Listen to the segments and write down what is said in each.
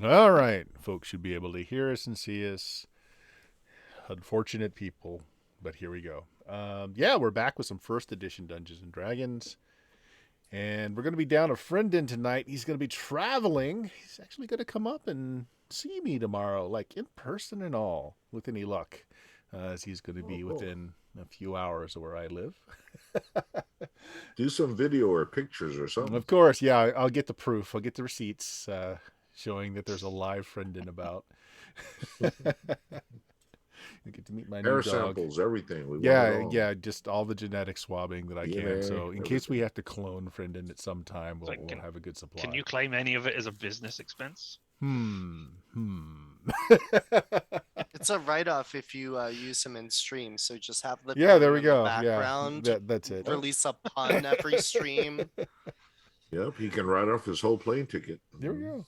All right, folks should be able to hear us and see us. Unfortunate people, but here we go. Yeah, we're back with some first edition Dungeons and Dragons, and we're going to be down a friend in tonight. He's going to be traveling. He's actually going to come up and see me tomorrow, like in person and all, with any luck, as he's going to Oh, be cool. within a few hours of where I live. Do some video or pictures or something. Of course, yeah, I'll get the proof. I'll get the receipts showing that there's a live friend in about. I get to meet my new Hair dog. samples, everything. We want it Yeah, all. yeah, just all the genetic swabbing that I can. DNA, So in case we everything. have to clone Friendin at some time, So we'll have a good can supply. you claim any of it as a business expense? Hmm. It's a write-off if you use them in stream. So just have the Yeah, there tone we in the go. Yeah, background. that's it. Release a pun every stream. Yep, he can write off his whole plane ticket. There we go.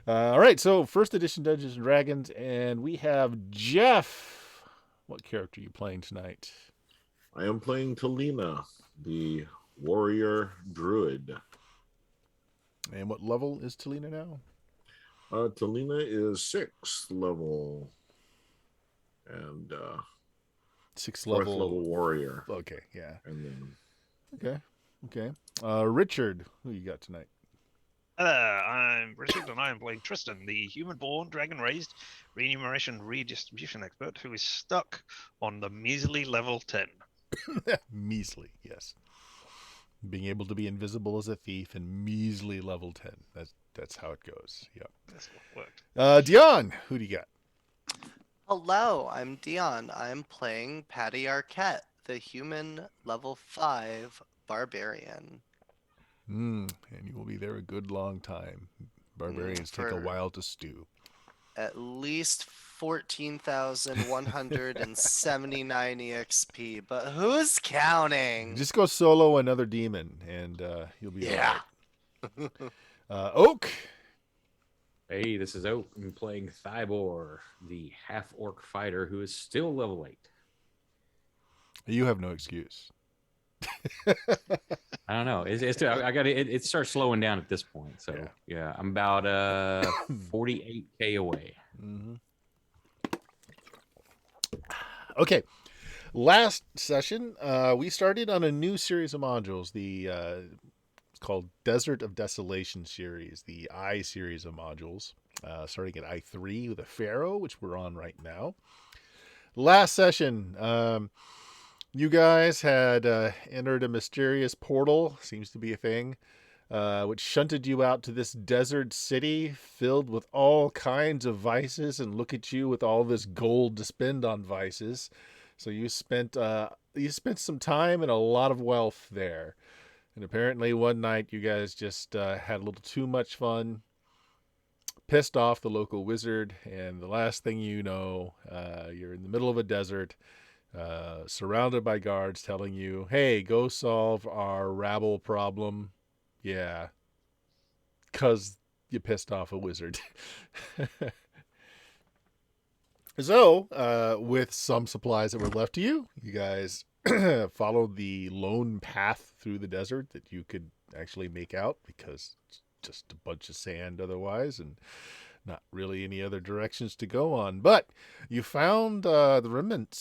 All right, so first edition Dungeons and Dragons, and we have Jeff. What character are you playing tonight? I am playing Talina, the warrior druid. And what level is Talina now? Talina is 6th level and Sixth 4th level. level warrior. Okay, yeah. And then Okay. Richard, who you got tonight? Hello, I'm Richard, and I am playing Tristan, the human-born, dragon-raised, remuneration redistribution expert who is stuck on the measly level 10. Measly, yes. Being able to be invisible as a thief and measly level 10. That's how it goes. Yep. That's what worked. Dion, who do you got? Hello, I'm Dion. I'm playing Patty Arquette, the human level 5 barbarian. And you will be there a good long time. Barbarians take a For while to stew. at least 14,179 EXP, but who's counting? Just go solo another demon, and you'll be Yeah. all right. Oak. Hey, this is Oak. I'm playing Thybor, the half orc fighter who is still level 8. You have no excuse. I don't know. I got it starts slowing down at this point. So yeah, I'm about 48k away. Mm-hmm. Okay. Last session, we started on a new series of modules. It's called Desert of Desolation series, the I series of modules, starting at I3 with a Pharaoh, which we're on right now. Last session, you guys had entered a mysterious portal, seems to be a thing, which shunted you out to this desert city filled with all kinds of vices, and look at you with all this gold to spend on vices. So you spent some time and a lot of wealth there. And apparently one night you guys just had a little too much fun, pissed off the local wizard, and the last thing you know, you're in the middle of a desert, surrounded by guards telling you, hey, go solve our rabble problem. Yeah, because you pissed off a wizard. So, with some supplies that were left to you, you guys followed the lone path through the desert that you could actually make out because it's just a bunch of sand otherwise, and not really any other directions to go on. But you found the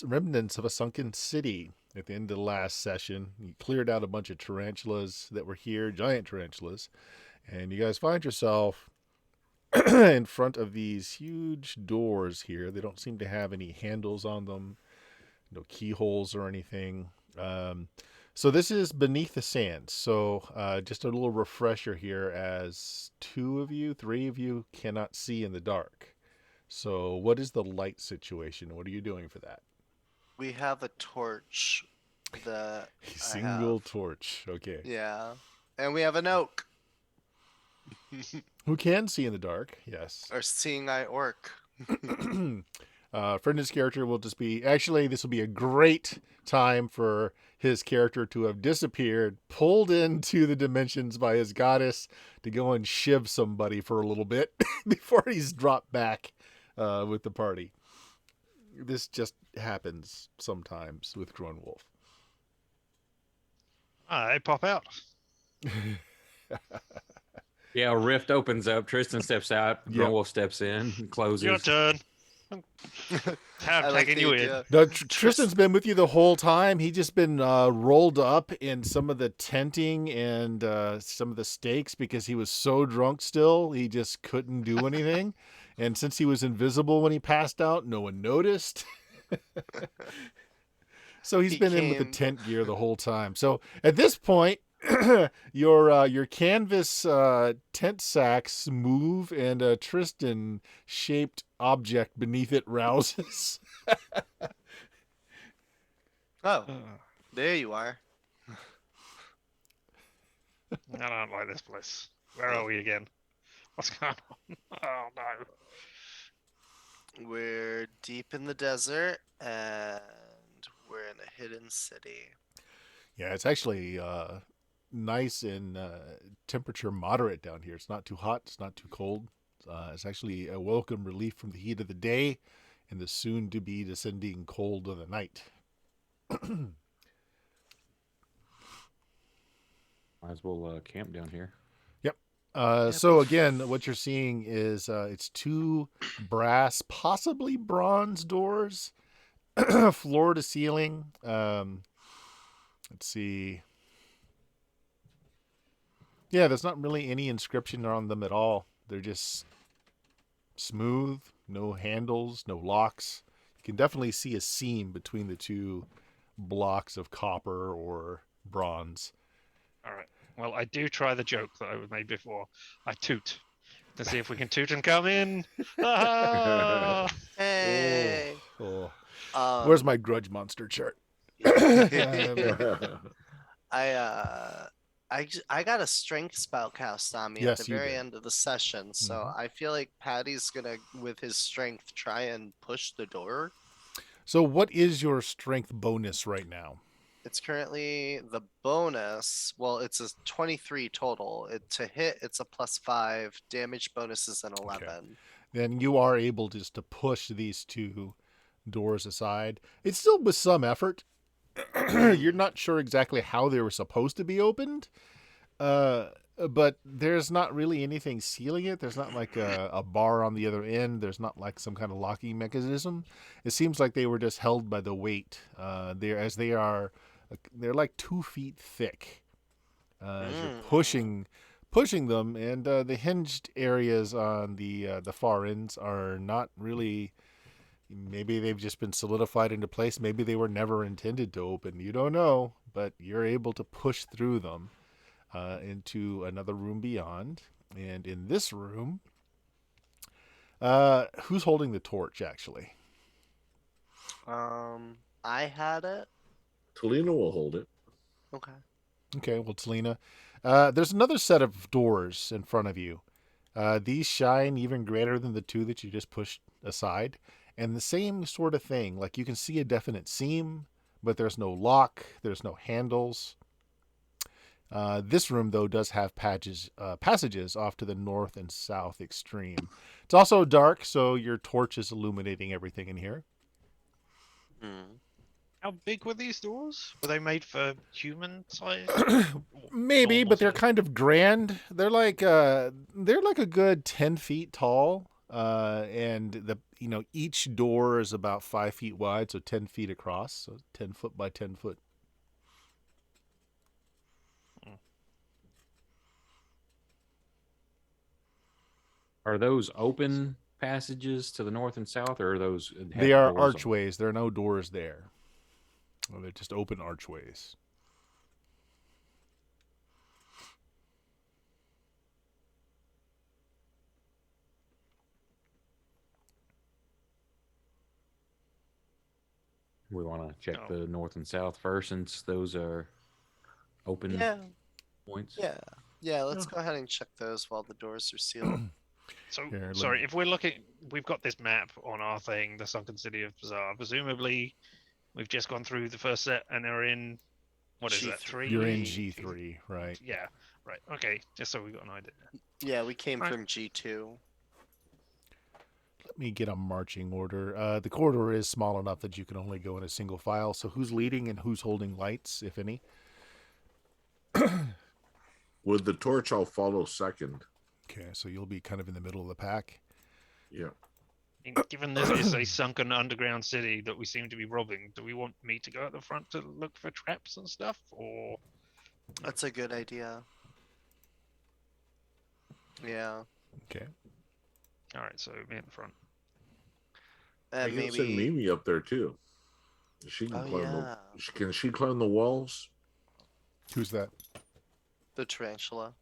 remnants of a sunken city at the end of the last session. You cleared out a bunch of tarantulas that were here, giant tarantulas, and you guys find yourself in front of these huge doors here. They don't seem to have any handles on them, no keyholes or anything. So this is beneath the sand. So just a little refresher here, as three of you cannot see in the dark. So what is the light situation? What are you doing for that? We have a torch that A I single have. torch. Okay. Yeah. And we have an oak. Who can see in the dark? Yes. Or seeing eye orc. Fernand's character will just be, actually, this will be a great time for his character to have disappeared, pulled into the dimensions by his goddess to go and shiv somebody for a little bit before he's dropped back with the party. This just happens sometimes with Wolf. I pop out. Yeah, a rift opens up. Tristan steps out. Yep. Grunwolf steps in and closes. Your turn. Have I like taken the you in. idea. No, Tristan's been with you the whole time. He just been rolled up in some of the tenting and some of the stakes because he was so drunk still. He just couldn't do anything. And since he was invisible when he passed out, no one noticed. So he's He been in with the came- tent gear the whole time. So at this point, your canvas tent sacks move, and a Tristan shaped object beneath it rouses. Oh, there you are. I don't like this place. Where are we again? What's going on? Oh no. We're deep in the desert, and we're in a hidden city. Yeah, it's actually nice and temperature moderate down here. It's not too hot. It's not too cold. It's actually a welcome relief from the heat of the day and the soon-to-be descending cold of the night. Might as well camp down here. So again, what you're seeing is it's two brass, possibly bronze doors, floor to ceiling. Let's see. Yeah, there's not really any inscription on them at all. They're just smooth, no handles, no locks. You can definitely see a seam between the two blocks of copper or bronze. All right. Well, I do try the joke that I made before. I toot to see if we can toot and come in. Ah! Hey. Oh. Um, Where's my grudge monster chart? I got a strength spell cast on me Yes, at the you very did. end of the session, so Mhm. I feel like Patty's gonna, with his strength, try and push the door. So what is your strength bonus right now? It's currently the bonus. Well, it's a 23 total. To hit, it's a +5. Damage bonus is an 11. Then you are able just to push these two doors aside. It's still with some effort. You're not sure exactly how they were supposed to be opened, but there's not really anything sealing it. There's not like a bar on the other end. There's not like some kind of locking mechanism. It seems like they were just held by the weight. They're like 2 feet thick. As you're pushing them, and the hinged areas on the far ends are not really. Maybe they've just been solidified into place. Maybe they were never intended to open. You don't know, but you're able to push through them into another room beyond. And in this room, who's holding the torch? Actually, I had it. Talina will hold it. Okay. okay. Well, Selena, there's another set of doors in front of you. These shine even greater than the two that you just pushed aside. And the same sort of thing. Like you can see a definite seam, but there's no lock. There's no handles. This room, though, does have passages off to the north and south extreme. It's also dark, so your torch is illuminating everything in here. How big were these doors? Were they made for human size? Maybe, but they're Normal size? kind of grand. They're like a good 10 feet tall. And each door is about 5 feet wide, so 10 feet across, so 10 foot by 10 foot. Are those open passages to the north and south, or are those? They are archways. There are no doors there. Well, they're just open archways. We want to check No. the north and south first, since those are open Yeah. points. Yeah. Let's go ahead and check those while the doors are sealed. So, Here, let sorry, me- if we're looking, we've got this map on our thing, the Sunken City of Bazaar. Presumably, we've just gone through the first set and are in, what is that, G3. 3? You're in G3, right? Yeah, right. Okay, just so we got an idea. Yeah, we came Right. from G2. Let me get a marching order. The corridor is small enough that you can only go in a single file. So who's leading and who's holding lights, if any? With the torch, I'll follow second. Okay, so you'll be kind of in the middle of the pack. Yeah. Given this is a sunken underground city that we seem to be robbing, do we want me to go at the front to look for traps and stuff, or? That's a good idea. Yeah. Okay. All right, so me in the front. I And can send maybe. Mimi up there too. She can Oh, climb yeah. Can she climb the walls? Who's that? The tarantula.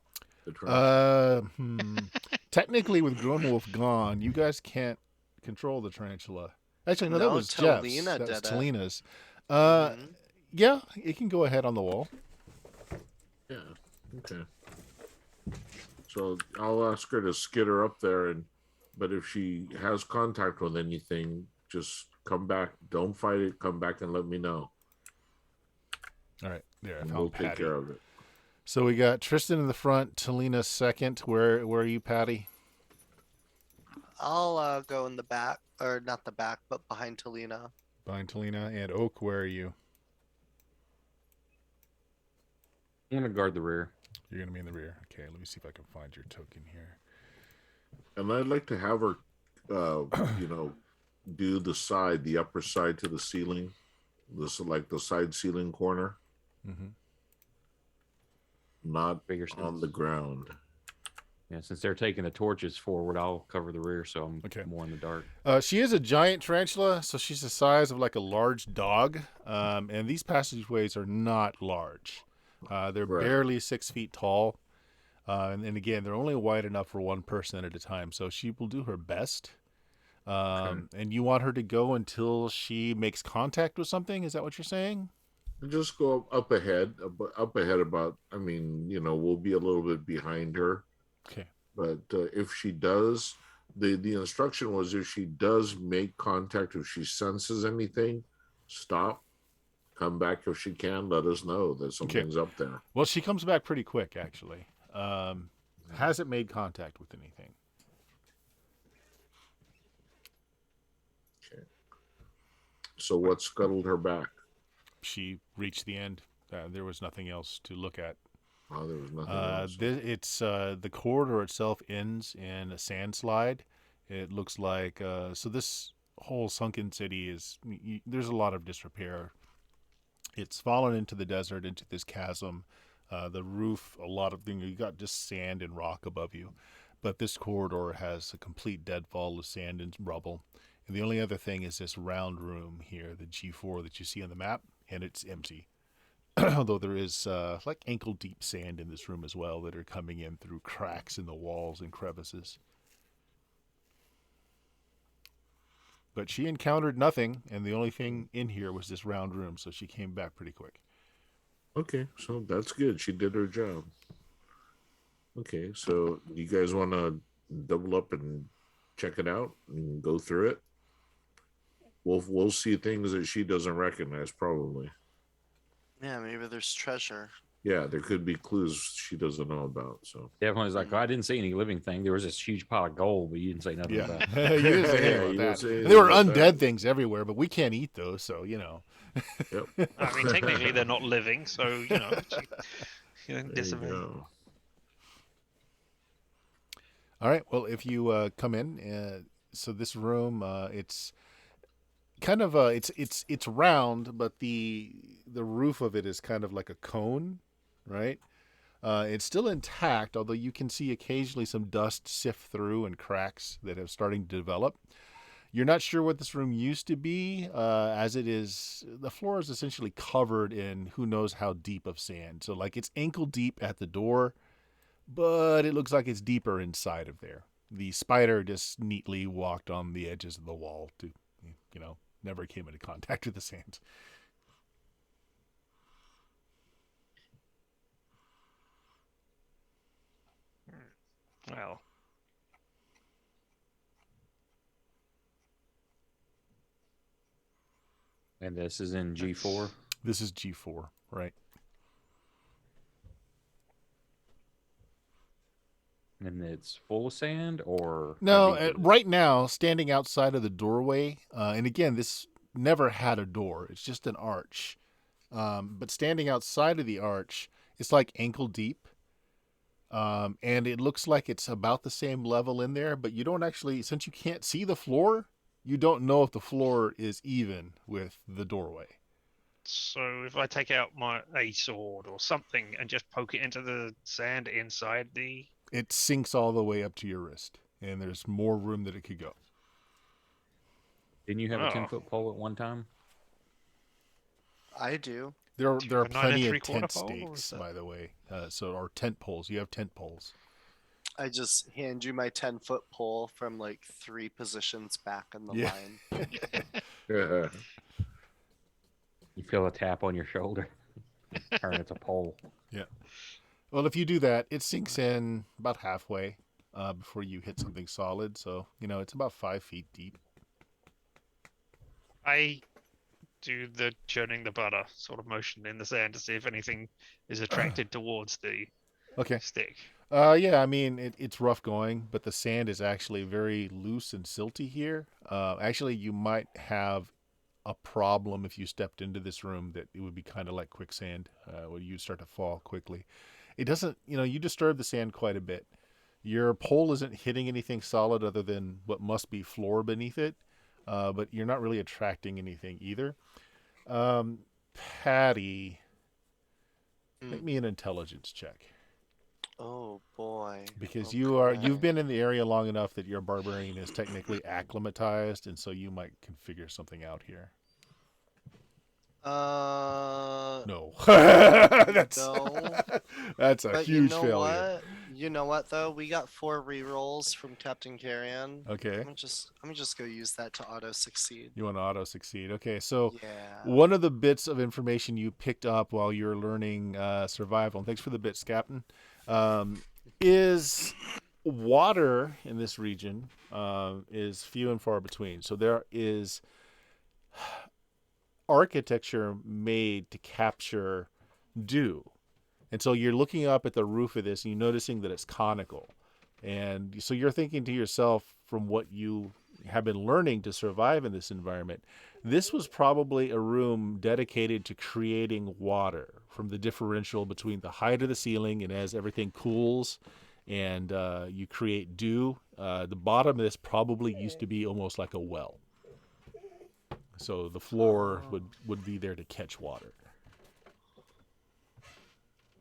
The tarantula? Technically, with Grown Wolf gone, you guys can't control the tarantula. Actually, no, that No, was Jeff's. Talina That was did it. Talina's. Mhm. Yeah, it can go ahead on the wall. Yeah. Okay. So I'll ask her to skitter up there, but if she has contact with anything, just come back. Don't fight it. Come back and let me know. All right, there. I And found we'll Patty. take care of it. So we got Tristan in the front, Talina second. Where are you, Patty? I'll go in the back, or not the back, but behind Talina. Behind Talina. And Oak, where are you? I'm gonna guard the rear. You're going to be in the rear. Okay, let me see if I can find your token here. And I'd like to have her, do the upper side to the ceiling, like the side ceiling corner, Mm-hmm. not Figure on sense. the ground. Yeah, since they're taking the torches forward, I'll cover the rear, so I'm Okay. more in the dark. She is a giant tarantula, so she's the size of like a large dog. And these passageways are not large. They're Right. barely 6 feet tall. And again, they're only wide enough for one person at a time. So she will do her best. And you want her to go until she makes contact with something? Is that what you're saying? Just go up ahead about. We'll be a little bit behind her. Okay. But if she does, the instruction was if she does make contact, if she senses anything, stop, come back if she can, let us know that something's up there. Well, she comes back pretty quick, actually. Hasn't made contact with anything. Okay. So what scuttled her back? She reached the end. There was nothing else to look at. Oh, there was nothing else. It's the corridor itself ends in a sand slide. It looks like so this whole sunken city is there's a lot of disrepair. It's fallen into the desert, into this chasm. The roof, a lot of things. You got just sand and rock above you, but this corridor has a complete deadfall of sand and rubble. And the only other thing is this round room here, the G4 that you see on the map, and it's empty. Although there is like ankle-deep sand in this room as well that are coming in through cracks in the walls and crevices. But she encountered nothing, and the only thing in here was this round room, so she came back pretty quick. Okay, so that's good. She did her job. Okay, so you guys want to double up and check it out and go through it? We'll see things that she doesn't recognize, probably. Yeah, maybe there's treasure. Yeah, there could be clues she doesn't know about. So Definitely was like, oh, I didn't see any living thing. There was this huge pile of gold, but you didn't say nothing Yeah, about it. you didn't say anything Yeah, about you that. didn't say And anything there were about undead that. things everywhere, but we can't eat those, so you know. Yep. I mean, technically they're not living, so you know, There you decimate. go. All right. Well, if you come in, so this room, it's kind of it's round, but the roof of it is kind of like a cone, right? It's still intact, although you can see occasionally some dust sift through and cracks that are starting to develop. You're not sure what this room used to be, as it is. The floor is essentially covered in who knows how deep of sand. So, like, it's ankle deep at the door, but it looks like it's deeper inside of there. The spider just neatly walked on the edges of the wall to, never came into contact with the sand. Well, And this is in G4. This is G4, right? And it's full of sand, or No, how deep is it? right now, standing outside of the doorway, and again, this never had a door. It's just an arch. But standing outside of the arch, it's like ankle deep. And it looks like it's about the same level in there, but you don't actually, since you can't see the floor, you don't know if the floor is even with the doorway. So if I take out a sword or something and just poke it into the sand inside the... It sinks all the way up to your wrist, and there's more room that it could go. Didn't you have a Oh. 10-foot pole at one time? I do. There Do you are have a 9 plenty of 3/4 tent pole, or is stakes, that- by the way. Or tent poles. You have tent poles. I just hand you my 10-foot pole from like 3 positions back in the Yeah. line. Yeah. You feel a tap on your shoulder. Turn, it's a pole. Well, if you do that, it sinks in about halfway before you hit something solid. So, it's about 5 feet deep. I do the churning the butter sort of motion in the sand to see if anything is attracted towards the Okay. stick. Yeah, I mean, it's rough going, but the sand is actually very loose and silty here. Actually, you might have a problem if you stepped into this room that it would be kind of like quicksand, where you start to fall quickly. It doesn't, you disturb the sand quite a bit. Your pole isn't hitting anything solid other than what must be floor beneath it, but you're not really attracting anything either. Patty, make me an intelligence check. Oh boy. Because Okay. you've been in the area long enough that your barbarian is technically acclimatized, and so you might can figure something out here. No. that's no. that's a But huge you know failure. what? You know what though? We got 4 rerolls from Captain Carrion. Okay. Let me just go use that to auto succeed. You want to auto succeed. Okay, so Yeah. one of the bits of information you picked up while you were learning survival, and thanks for the bits, Captain, is water in this region is few and far between. So there is architecture made to capture dew. And so you're looking up at the roof of this and you're noticing that it's conical. And so you're thinking to yourself, from what you have been learning to survive in this environment, this was probably a room dedicated to creating water from the differential between the height of the ceiling and as everything cools and you create dew. The bottom of this probably used to be almost like a well. So the floor would be there to catch water.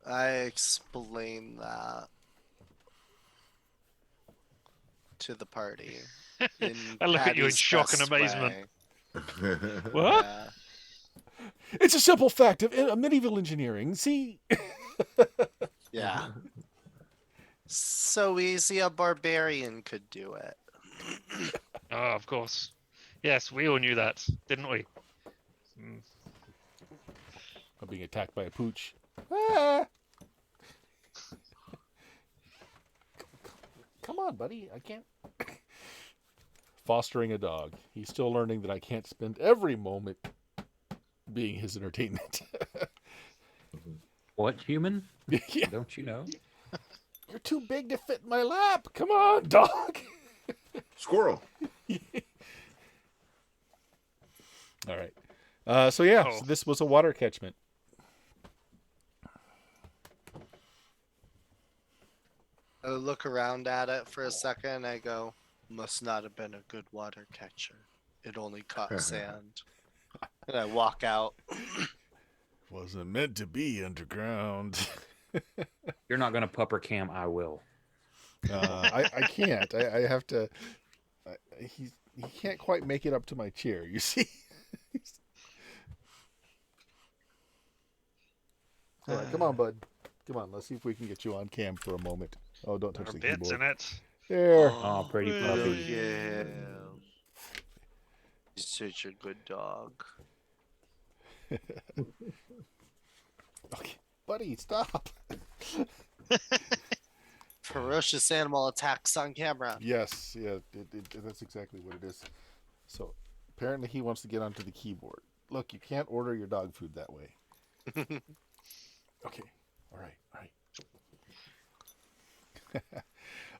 I explain that to the party. I look at you in Patty's shock and best amazement. way. What? Yeah. It's a simple fact of medieval engineering. See? Yeah. So easy a barbarian could do it. Oh, of course. Yes, we all knew that, didn't we? Mm. I'm being attacked by a pooch. Ah! Come on, buddy. I can't. Fostering a dog. He's still learning that I can't spend every moment being his entertainment. What, human? Yeah. Don't you know? You're too big to fit in my lap. Come on, dog. Squirrel. All right. So yeah, Oh. so this was a water catchment. I look around at it for a second. I go, must not have been a good water catcher. It only caught sand. And I walk out. Wasn't meant to be underground. You're not going to pupper cam. I will. I can't. I have to. He can't quite make it up to my chair. You see. All right, come on, bud. Come on. Let's see if we can get you on cam for a moment. Oh, don't touch There are the bits keyboard. in it. There. Oh, pretty Oh, puppy. yeah. He's such a good dog. Okay, buddy, stop. Ferocious animal attacks on camera. Yes, yeah, that's exactly what it is. So apparently he wants to get onto the keyboard. Look, you can't order your dog food that way. Okay, all right.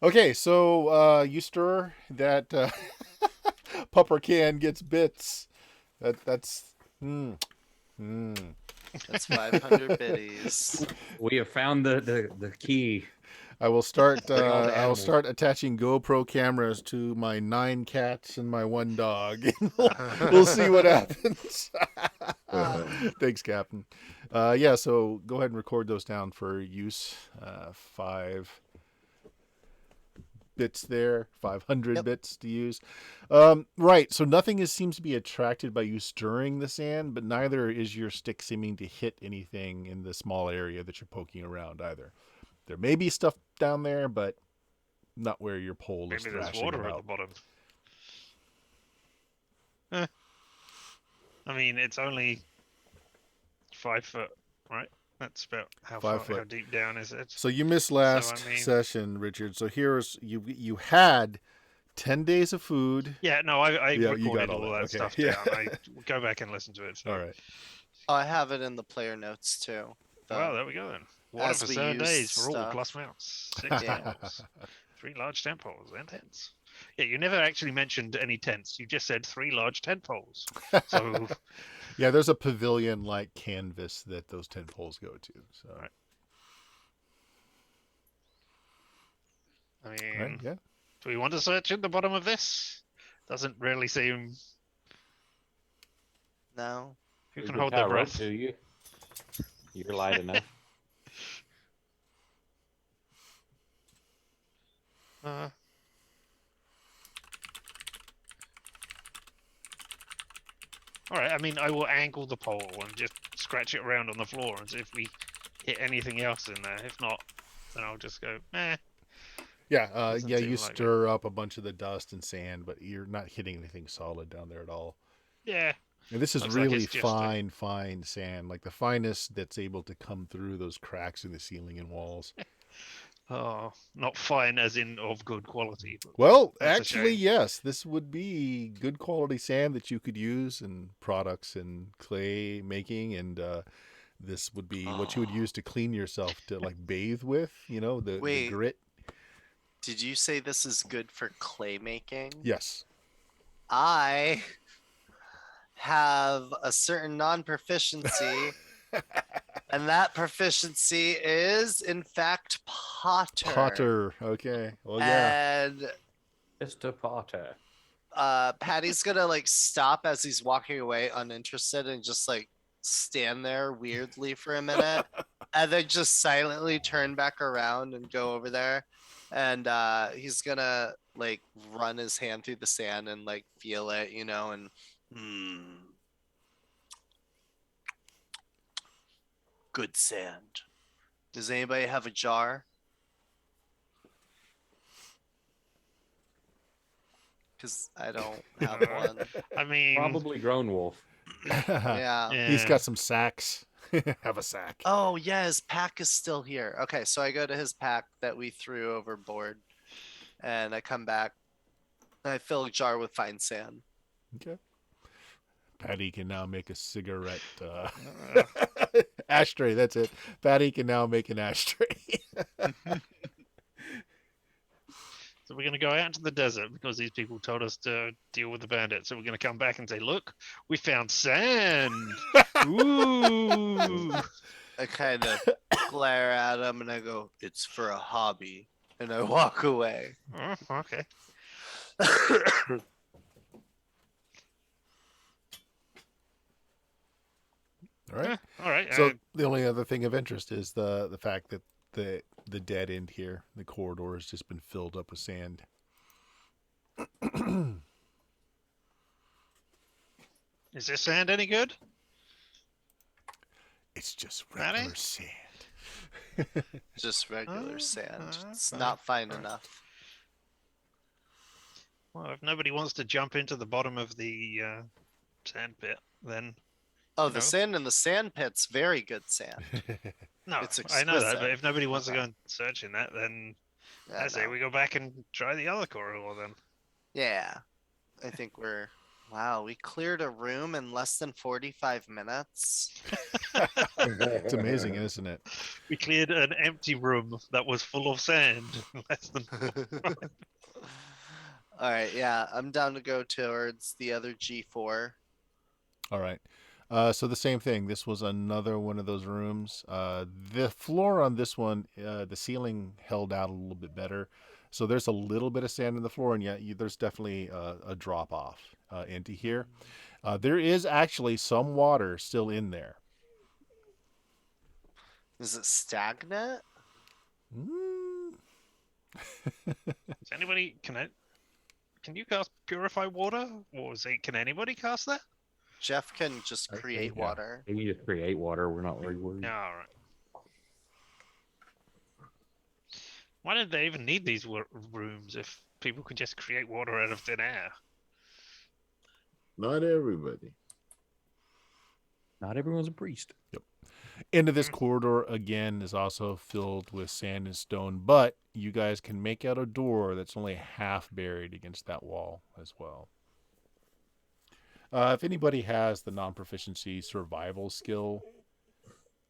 Okay, so you stir that pupper can gets bits. That's That's 500 biddies. We have found the key. I will start. Bring all the I will animals. start attaching GoPro cameras to my 9 cats and my 1 dog. We'll see what happens. Thanks, Captain. Yeah. So go ahead and record those down for use. 5 bits there, 500 Yep. bits to use. Right. So nothing seems to be attracted by you stirring the sand, but neither is your stick seeming to hit anything in the small area that you're poking around either. There may be stuff down there, but not where your pole is Maybe there's thrashing water at about. the bottom. I mean, it's only 5 foot, right? That's about how 5 far, how foot. deep down is it? So you missed last I mean- session, Richard. So here's you had 10 days of food. Yeah, no, I Yeah, you recorded got all all that. that Okay, stuff yeah. down. I go back and listen to it. So. All right. Oh, I have it in the player notes too. Well, there we go then. Water as for we 7 use days for all stuff. plus mounts. 6 Yeah. tables. 3 large tent poles and tents. Yeah, you never actually mentioned any tents. You just said 3 large tent poles. So Yeah, there's a pavilion like canvas that those 10 poles go to. So Right. I mean, all right, yeah. do we want to search in the bottom of this? Doesn't really seem. No. Who You can can hold tie their a rope breath? to you. You're light enough. Uh, all right. I mean, I will angle the pole and just scratch it around on the floor and see if we hit anything else in there. If not, then I'll just go. Yeah, Doesn't yeah, seem you like it. stir up a bunch of the dust and sand, but you're not hitting anything solid down there at all. Yeah. And this is Looks like really it's just a- fine sand, like the finest that's able to come through those cracks in the ceiling and walls. Oh, not fine as in of good quality. But Well, That's a actually, shame. yes, this would be good quality sand that you could use in products and clay making, and this would be what you would use to clean yourself to like bathe with. You know, the Wait. grit. Did you say this is good for clay making? Yes. I have a certain non-proficiency, and that proficiency is, in fact, Potter. Potter. Okay. Well, yeah. And Mr. Potter. Patty's gonna like stop as he's walking away, uninterested, and just like stand there weirdly for a minute, and then just silently turn back around and go over there. And he's gonna like run his hand through the sand and like feel it, you know, and good sand. Does anybody have a jar? Because I don't have one. I mean, Probably grown wolf. Yeah. He's yeah. got some sacks. Have a sack. Oh yeah, his pack is still here. Okay, so I go to his pack that we threw overboard, and I come back. And I fill a jar with fine sand. Okay. Patty can now make a cigarette ashtray. That's it. Patty can now make an ashtray. So we're going to go out into the desert because these people told us to deal with the bandits. So we're going to come back and say, "Look, we found sand." Ooh. I kind of glare at him and I go, "It's for a hobby," and I walk away. Oh, okay. All right. All right. So the only other thing of interest is the fact that the dead end here, the corridor, has just been filled up with sand. Is this sand any good? It's just Patty? regular sand. Just regular sand. It's fine, not fine fine. enough. Well, if nobody wants to jump into the bottom of the sand pit, then Oh, the No. sand in the sand pit's very good sand. no, It's I know that. But exquisite. if nobody wants to Okay. go and search in that, then Yeah, I say no. we go back and try the other corridor then. Yeah. I think we're. Wow, we cleared a room in less than 45 minutes. It's amazing, isn't it? We cleared an empty room that was full of sand. in less than All right, yeah, I'm down to go towards the other G4. All right. So the same thing. This was another one of those rooms. The floor on this one, the ceiling held out a little bit better. So there's a little bit of sand in the floor, and yet there's definitely a drop off into here. There is actually some water still in there. Is it stagnant? Mm. Is anybody can you cast purify water, or can anybody cast that? Jeff can just I think, create yeah. water. They need to create water. We're not very worried. No, all right. Why did they even need these rooms if people can just create water out of thin air? Not everybody. Not everyone's a priest. Into this corridor again is also filled with sand and stone, but you guys can make out a door that's only half buried against that wall as well. If anybody has the non-proficiency survival skill,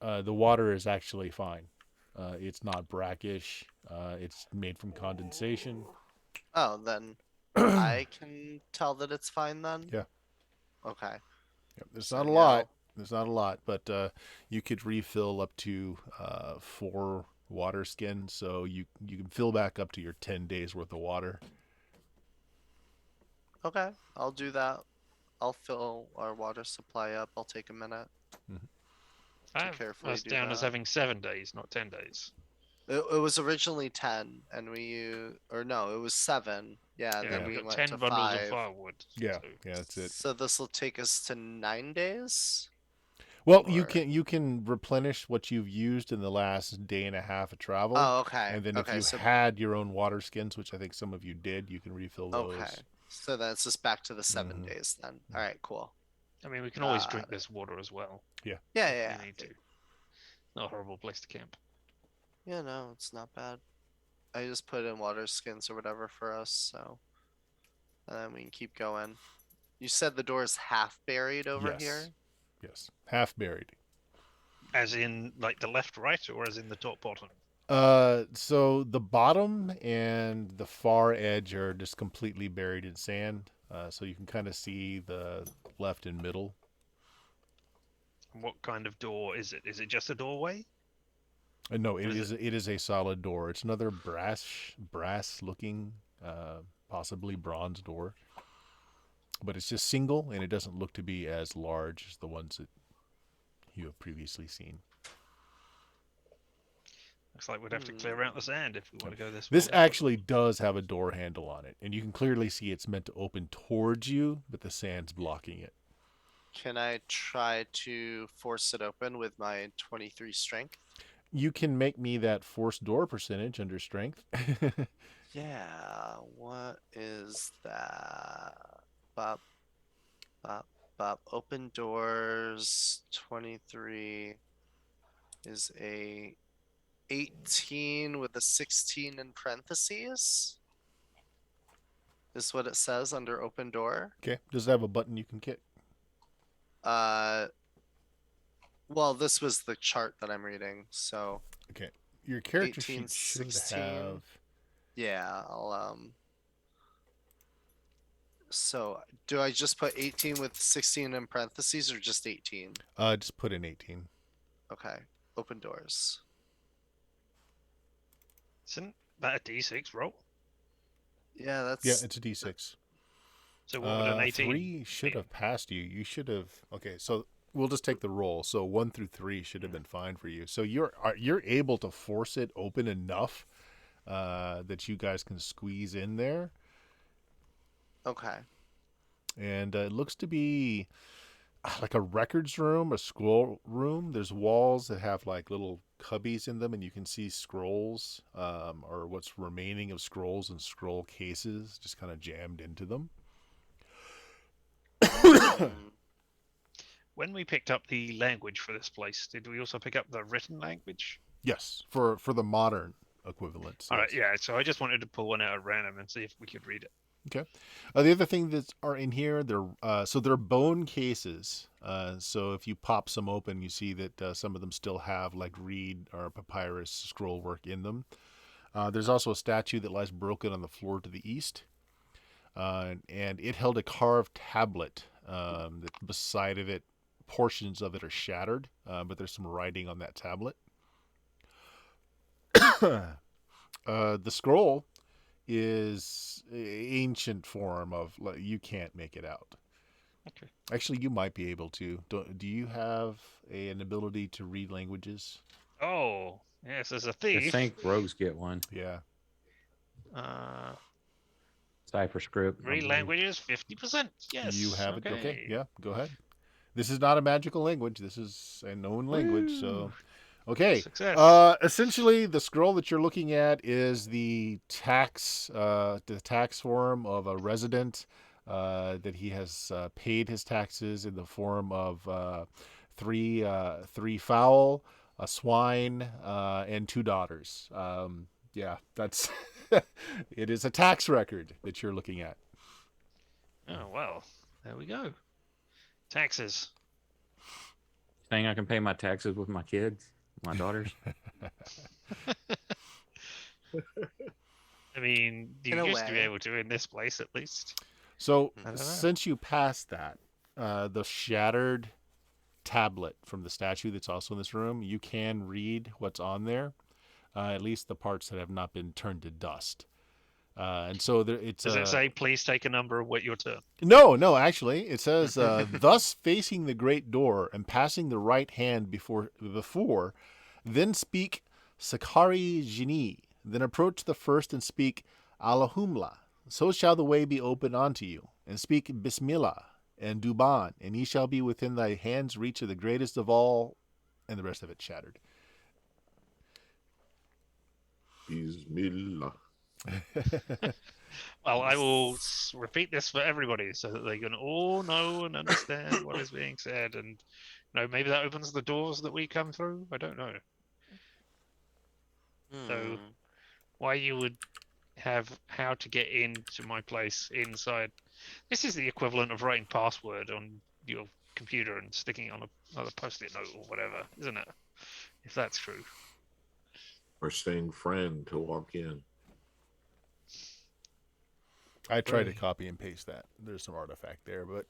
the water is actually fine. It's not brackish. It's made from condensation. Oh, then I can tell that it's fine then? Yeah. Okay. Yep, there's So, not a yeah, lot. I'll- There's not a lot, but you could refill up to 4 water skins, so you can fill back up to your 10 days worth of water. Okay, I'll do that. I'll fill our water supply up. I'll take a minute. I have carefully us do down as that. having 7 days, not 10 days. It was originally 10, and or no, it was 7. Yeah, Yeah, then we we got went 10 to bundles 5. of firewood. Yeah, so- yeah, that's it. So this will take us to 9 days. Well, Or- you can replenish what you've used in the last day and a half of travel. Oh, okay. And then if okay, you so had your own water skins, which I think some of you did, you can refill those. okay, so then it's just back to the 7 Mhm. days then. All right, cool. I mean, we can always Uh, drink this water as well. Yeah, if yeah, we need yeah. to. Not a horrible place to camp. Yeah, no, it's not bad. I just put in water skins or whatever for us, so and then we can keep going. You said the door is half buried over Yes. here. Yes, half buried. As in, like, the left, right, or as in the top, bottom? So the bottom and the far edge are just completely buried in sand. So you can kind of see the left and middle. What kind of door is it? Is it just a doorway? No, it Is is a solid door. It's another brass looking, possibly bronze door. But it's just single, and it doesn't look to be as large as the ones that you have previously seen. Looks like we'd have to clear out the sand if we want to go this way. This actually does have a door handle on it, and you can clearly see it's meant to open towards you, but the sand's blocking it. Can I try to force it open with my 23 strength? You can make me that forced door percentage under strength. Yeah, what is that? Bop, bop, bop. Open doors 23 is a 18 with a 16 in parentheses. Is what it says under open door. Okay. Does it have a button you can kick? Well, this was the chart that I'm reading, so Okay. Your character 18, sheet should 16. have. yeah, I'll So, do I just put 18 with 16 in parentheses or just 18? Just put in 18. Okay. Open doors. Isn't that a D6 roll? Yeah, that's Yeah, it's a D6. So what would an 18? 3 should have passed you. You should have. Okay, so we'll just take the roll. So 1 through 3 should have been fine for you. So you're able to force it open enough that you guys can squeeze in there. okay. And it looks to be like a records room, a scroll room. There's walls that have like little cubbies in them, and you can see scrolls or what's remaining of scrolls and scroll cases just kind of jammed into them. When we picked up the language for this place, did we also pick up the written language? Yes, for the modern equivalents. All right, yes. yeah. So I just wanted to pull one out at random and see if we could read it. Okay. The other thing that are in here, they're bone cases. So if you pop some open, you see that some of them still have like reed or papyrus scroll work in them. There's also a statue that lies broken on the floor to the east, and it held a carved tablet that beside of it portions of it are shattered, but there's some writing on that tablet. The scroll is ancient form of, like, you can't make it out. Okay. Actually, you might be able to. Do you have an ability to read languages? Oh, yes, as a I thief. think rogues get one. Yeah. Cipher script. I Read believe. languages, 50%. Yes. You have it. Okay. Yeah. Go ahead. This is not a magical language. This is a known language. So, okay. Success. Essentially, the scroll that you're looking at is the tax form of a resident that he has paid his taxes in the form of three fowl, a swine, and 2 daughters. Yeah, that's it is a tax record that you're looking at. Oh, well, there we go. Taxes. Saying I can pay my taxes with my kids, my daughters. I mean, you In a used to be way. able to in this place, at least. So I don't know. since you passed that, the shattered tablet from the statue that's also in this room, you can read what's on there, at least the parts that have not been turned to dust. And so it's Does it say, please take a number of what your turn? no, actually, it says, thus facing the great door and passing the right hand before, then speak Sakari Jini, then approach the first and speak Allahumla. So shall the way be opened unto you, and speak Bismillah and Duban, and ye shall be within thy hand's reach of the greatest of all, and the rest of it shattered. Bismillah. Well, I will repeat this for everybody so that they can all know and understand what is being said. And maybe that opens the doors that we come through. I don't know. So why you would have how to get into my place inside. This is the equivalent of writing password on your computer and sticking it on another post-it note or whatever, isn't it? If that's true. Or saying friend to walk in. I tried to copy and paste that. There's some artifact there, but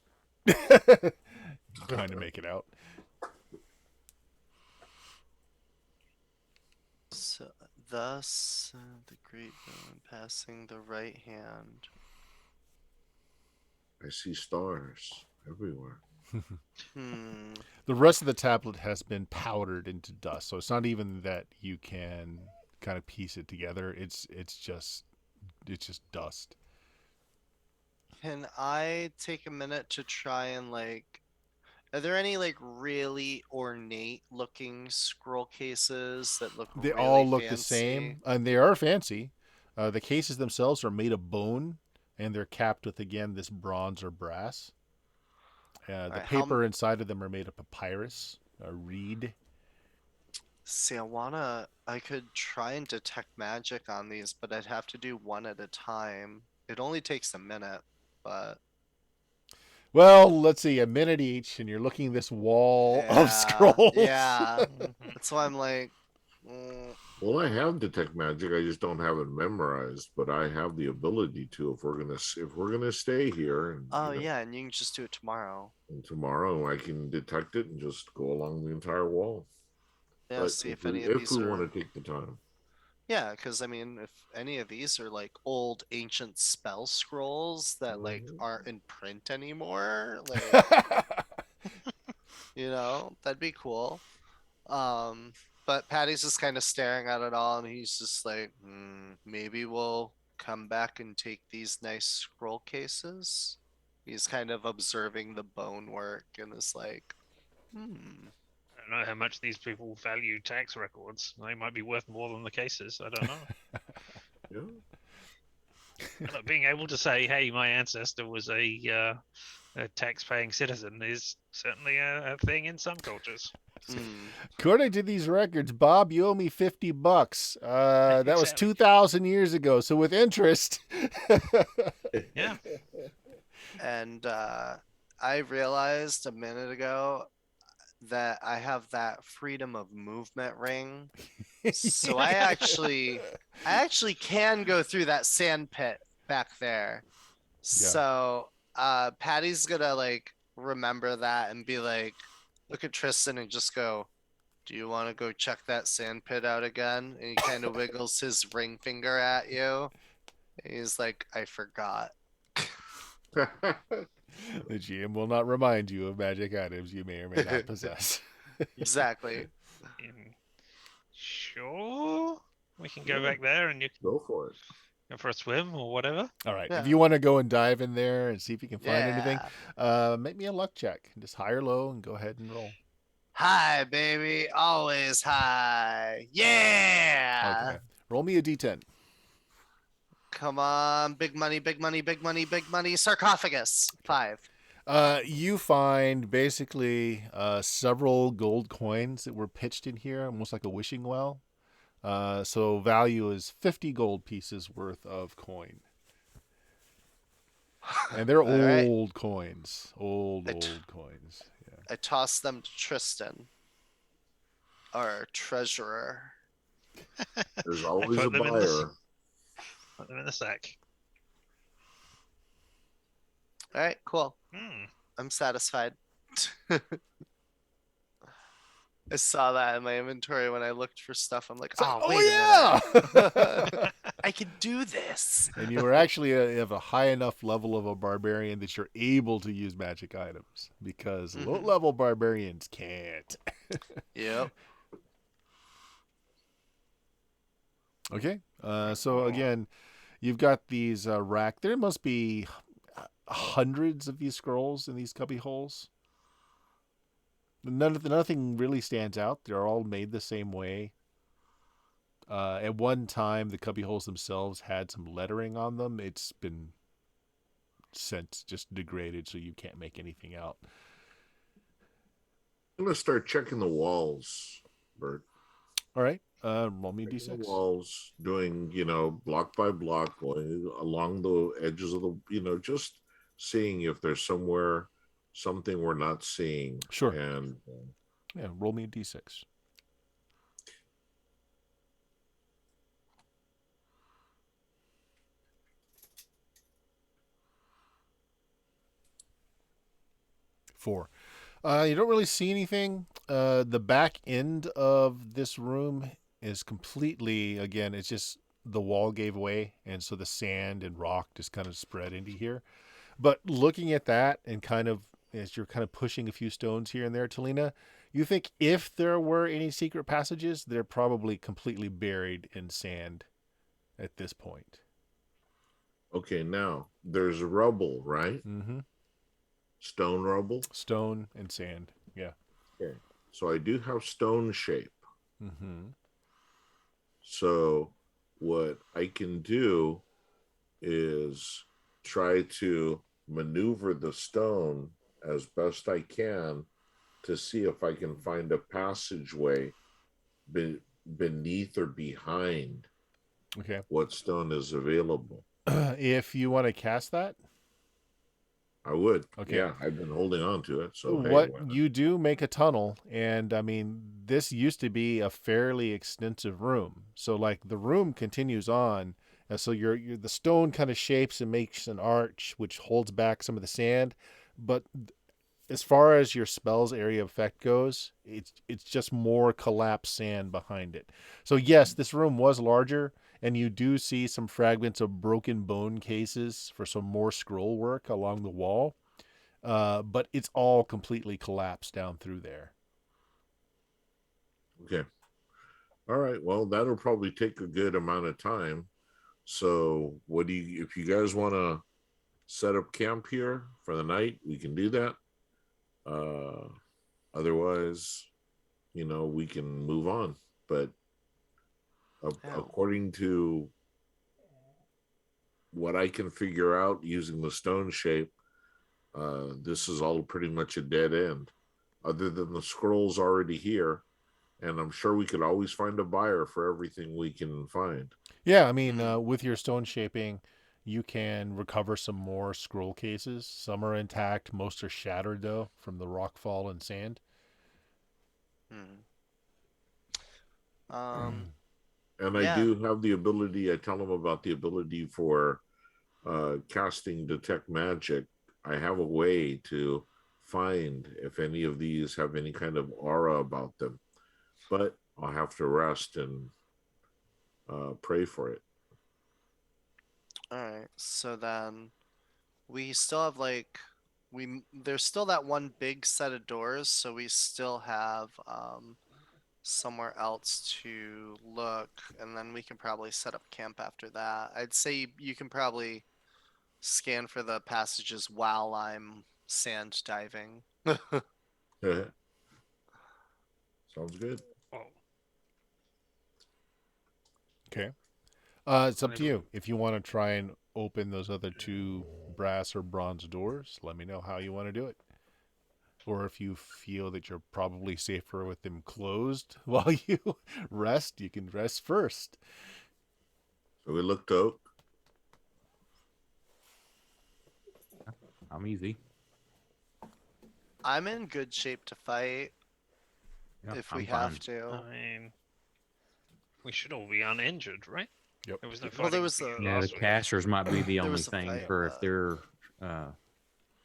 trying to make it out. So, thus, the great bone passing the right hand. I see stars everywhere. The rest of the tablet has been powdered into dust, so it's not even that you can kind of piece it together. It's just dust. Can I take a minute to try and are there any really ornate looking scroll cases that look They really all look fancy? the same, and they are fancy. The cases themselves are made of bone, and they're capped with, again, this bronze or brass. The Alright, paper inside of them are made of papyrus, a reed. See, I could try and detect magic on these, but I'd have to do one at a time. It only takes a minute, but Well, let's see, a minute each, and you're looking this wall of scrolls. Yeah, that's why I'm like, Well, I have detect magic. I just don't have it memorized, but I have the ability to if we're gonna stay here. And, oh yeah, and you can just do it tomorrow. and tomorrow I can detect it and just go along the entire wall. Yeah, But see if we, any of these are. want to take the time. Yeah, because I mean, if any of these are old ancient spell scrolls that aren't in print anymore, that'd be cool. But Patty's just kind of staring at it all, and he's just like, maybe we'll come back and take these nice scroll cases. He's kind of observing the bone work and is like, I don't know how much these people value tax records. They might be worth more than the cases. I don't know. Yeah. Being able to say, "Hey, my ancestor was a tax-paying citizen," is certainly a thing in some cultures. According to these records, Bob, you owe me $50. That was 2,000 years ago. So with interest. Yeah. And I realized a minute ago that I have that freedom of movement ring. So I actually can go through that sand pit back there. So Patty's gonna remember that and be like, look at Tristan and just go, "Do you want to go check that sand pit out again?" And he kind of wiggles his ring finger at you. And he's like, "I forgot." The GM will not remind you of magic items you may or may not possess. Exactly. Sure. We can go Yeah. back there and you can Go for it. go for a swim or whatever. All right. Yeah. If you want to go and dive in there and see if you can find anything, Yeah. make me a luck check. Just high or low and go ahead and roll. High, baby. Always high. Yeah. Okay. Roll me a d10. Come on. Big money, big money, big money, big money. Sarcophagus. 5. You find basically several gold coins that were pitched in here, almost like a wishing well. So value is 50 gold pieces worth of coin. And they're All right. old coins. Old coins. Yeah. I toss them to Tristan, our treasurer. There's always a put them in the s- buyer. Put them in the sack. All right, cool. Hmm. I'm satisfied. I saw that in my inventory when I looked for stuff. I'm like, It's like, oh, oh, wait yeah! a minute. I can do this. And you are actually have a high enough level of a barbarian that you're able to use magic items because low level barbarians can't. Yep. Okay. So again, you've got these rack. There must be hundreds of these scrolls in these cubby holes. Nothing really stands out. They're all made the same way. At one time, the cubby holes themselves had some lettering on them. It's been since just degraded, so you can't make anything out. I'm gonna start checking the walls, Bert. All right. Roll me a Checking the d6. walls, doing block by block, going along the edges of the just seeing if there's something we're not seeing. Sure. And Yeah, roll me a d6. Four. You don't really see anything. The back end of this room is completely, again, it's just the wall gave way, and so the sand and rock just kind of spread into here. But looking at that and kind of as you're kind of pushing a few stones here and there, Talina, you think if there were any secret passages, they're probably completely buried in sand at this point. okay, now there's rubble, right? Mm-hmm. Stone rubble. Stone and sand. Yeah. Okay, so I do have stone shape. Mm-hmm. So what I can do is try to maneuver the stone as best I can to see if I can find a passageway beneath or behind Okay. what stone is available. If you want to cast that, I would. Okay. Yeah, I've been holding on to it. So hey, what why not? you do make a tunnel, and I mean, this used to be a fairly extensive room. So like the room continues on, and so the stone kind of shapes and makes an arch which holds back some of the sand, but as far as your spell's area of effect goes, it's just more collapsed sand behind it. So yes, this room was larger, and you do see some fragments of broken bone cases for some more scroll work along the wall. But it's all completely collapsed down through there. Okay. All right. Well, that'll probably take a good amount of time. So if you guys want to set up camp here for the night, we can do that. Otherwise, we can move on. But according to what I can figure out using the stone shape, this is all pretty much a dead end, other than the scrolls already here. And I'm sure we could always find a buyer for everything we can find. Yeah, I mean, with your stone shaping, you can recover some more scroll cases. Some are intact. Most are shattered, though, from the rockfall and sand. And I do have the ability, I tell them about the ability for casting Detect Magic. I have a way to find if any of these have any kind of aura about them, but I'll have to rest and pray for it. All right. So then we still have like there's still that one big set of doors, so we still have somewhere else to look, and then we can probably set up camp after that. I'd say you can probably scan for the passages while I'm sand diving. Sounds good. Oh, Okay. It's up to you. If you want to try and open those other two brass or bronze doors, let me know how you want to do it. Or if you feel that you're probably safer with them closed while you rest, you can rest first. So we looked out. I'm easy. I'm in good shape to fight Yeah, if I'm we fine. have to. I mean, we should all be uninjured, right? Yep. There was no Well, fighting there was for you a- Yeah, the last week. casters might be the There only was a thing fight, for if but- they're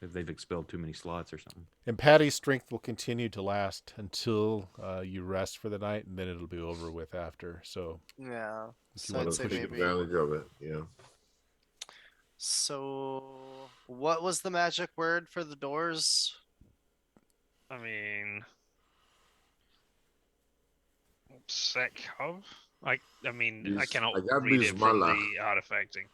if they've expelled too many slots or something. And Patty's strength will continue to last until you rest for the night, and then it'll be over with after. So Yeah. If So you I'd wanna say push it maybe. Advantage of it. Yeah. So what was the magic word for the doors? I mean, Sekhov? I mean, I cannot read it from Bismillah. the artifacting.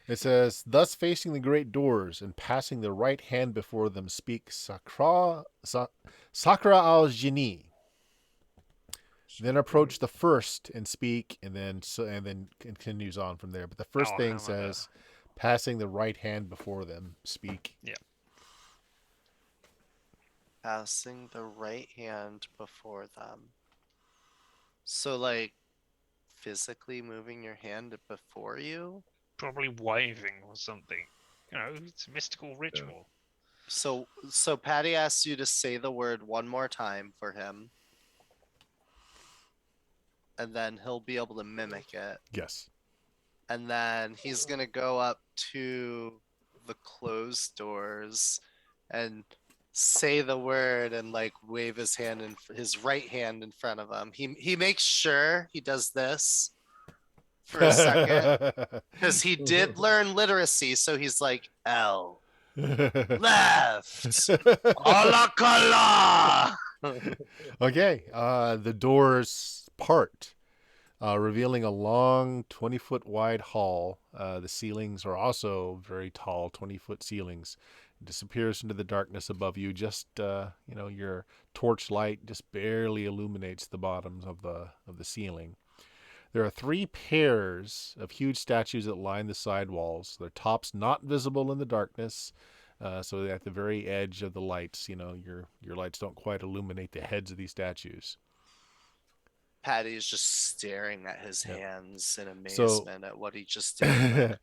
it says, thus facing the great doors and passing the right hand before them, speak Sakra al Jini. Then approach the first and speak, and then continues on from there. But the first thing Alhamdulillah. says, passing the right hand before them, speak. Passing the right hand before them. So like physically moving your hand before you? Probably waving or something. You know, it's a mystical ritual. So Patty asks you to say the word one more time for him. And then he'll be able to mimic it. Yes. And then he's gonna go up to the closed doors and say the word and like wave his hand in his right hand in front of him. He makes sure he does this for a second because he did learn literacy, so he's like L left alakala. Okay. The doors part, revealing a long 20-foot wide hall. The ceilings are also very tall, 20-foot ceilings. It disappears into the darkness above you. Just your torchlight just barely illuminates the bottoms of the ceiling. There are 3 pairs of huge statues that line the side walls. Their tops not visible in the darkness. So at the very edge of the lights, your lights don't quite illuminate the heads of these statues. Patty is just staring at his Yep. hands in So- amazement at what he just did. Like,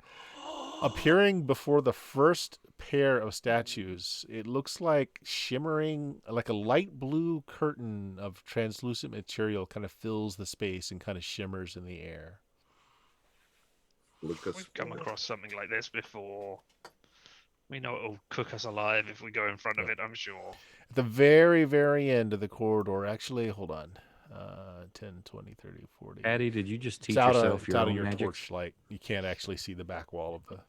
Appearing before the first pair of statues, it looks like shimmering, like a light blue curtain of translucent material kind of fills the space and kind of shimmers in the air. Look us. We've come across something like this before. We know it'll cook us alive if we go in front of it, I'm sure. At the very, very end of the corridor, actually, hold on. 10, 20, 30, 40. Patty, did you just teach It's out yourself of, your own your magic? torchlight. You can't actually see the back wall of the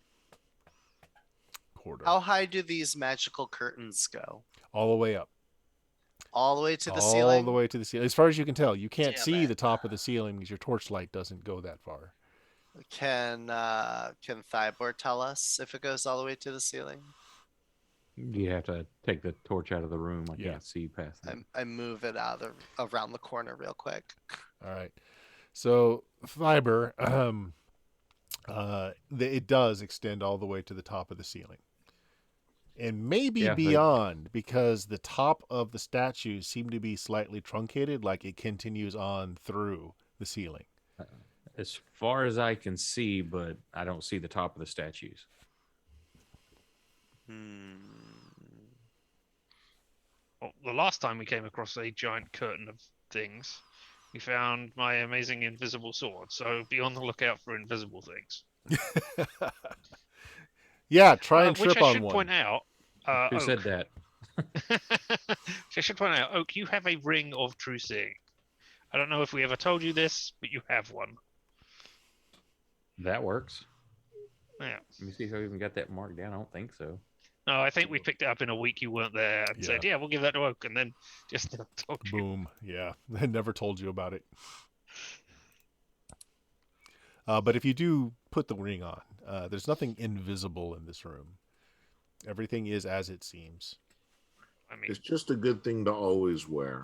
corridor. how high do these magical curtains go? All the way up. All the way to the All ceiling? the way to the ceiling. As far as you can tell, you can't Damn see it. the top of the ceiling because your torchlight doesn't go that far. Can Thybor tell us if it goes all the way to the ceiling? You have to take the torch out of the room. I Yeah. can't see past it. I move it out of around the corner real quick. All right. So fiber, it does extend all the way to the top of the ceiling, and maybe Yeah, beyond, because the top of the statues seem to be slightly truncated, like it continues on through the ceiling. As far as I can see, but I don't see the top of the statues. Well, the last time we came across a giant curtain of things, we found my amazing invisible sword. So be on the lookout for invisible things. Yeah, try and Which trip I on should one. point out, Who Oak, said that? I should point out, Oak, you have a ring of true seeing. I don't know if we ever told you this, but you have one. That works. Yeah. Let me see if I even got that marked down. I don't think so. No, I think we picked it up in a week you weren't there and said, "Yeah, we'll give that to Oak," and then just never told you. Boom. Yeah. I never told you about it. But if you do put the ring on, there's nothing invisible in this room. Everything is as it seems. I mean, It's just a good thing to always wear.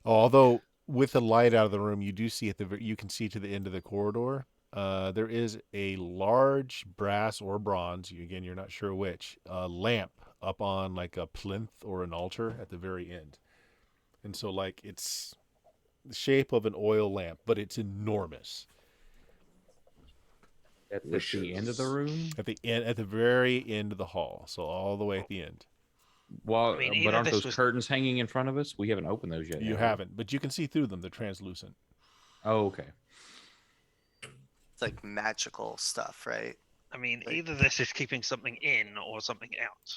Although with the light out of the room, you do see you can see to the end of the corridor. There is a large brass or bronze, again, you're not sure which, lamp up on like a plinth or an altar at the very end. And so like it's the shape of an oil lamp, but it's enormous. At the end of the room? At the very end of the hall. So all the way at the end. Well, I mean, but either aren't this those was- curtains hanging in front of us? We haven't opened those yet. You have we? haven't, but you can see through them. They're translucent. Oh, okay. It's like magical stuff, right? I mean, Like- either this is keeping something in or something out.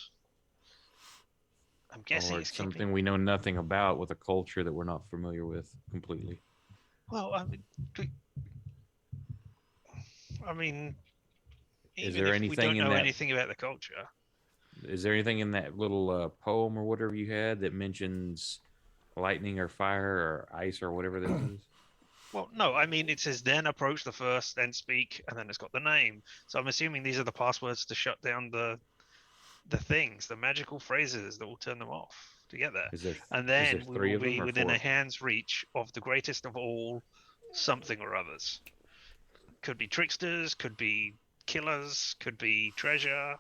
I'm guessing Or it's it's something keeping. we know nothing about with a culture that we're not familiar with completely. Well, I mean, Is even there if we anything don't in know that- anything about the culture, Is there anything in that little poem or whatever you had that mentions lightning or fire or ice or whatever this is? well, no. I mean, it says then approach the first, then speak, and then it's got the name. So I'm assuming these are the passwords to shut down the things, the magical phrases that will turn them off to get there. Is there? And there then we three will of them be or within four a of them? hand's reach of the greatest of all something or others. Could be tricksters, could be killers, could be treasure.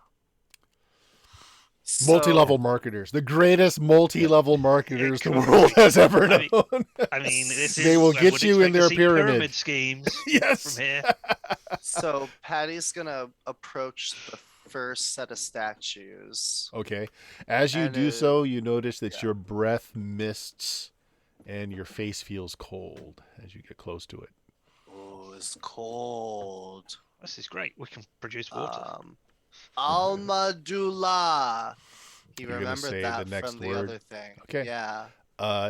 Multi-level marketers, the greatest multi-level marketers the world has ever I mean- known. I mean, this They is. will I get would you in expect to their see pyramid. schemes Yes. from here. So Patty's gonna approach the first set of statues. Okay. As you And, do so, you notice that yeah. your breath mists and your face feels cold as you get close to it. Oh, it's cold. This is great. We can produce water. Almadullah. He You're gonna remembered say that the next from the word? other thing. Okay. Yeah.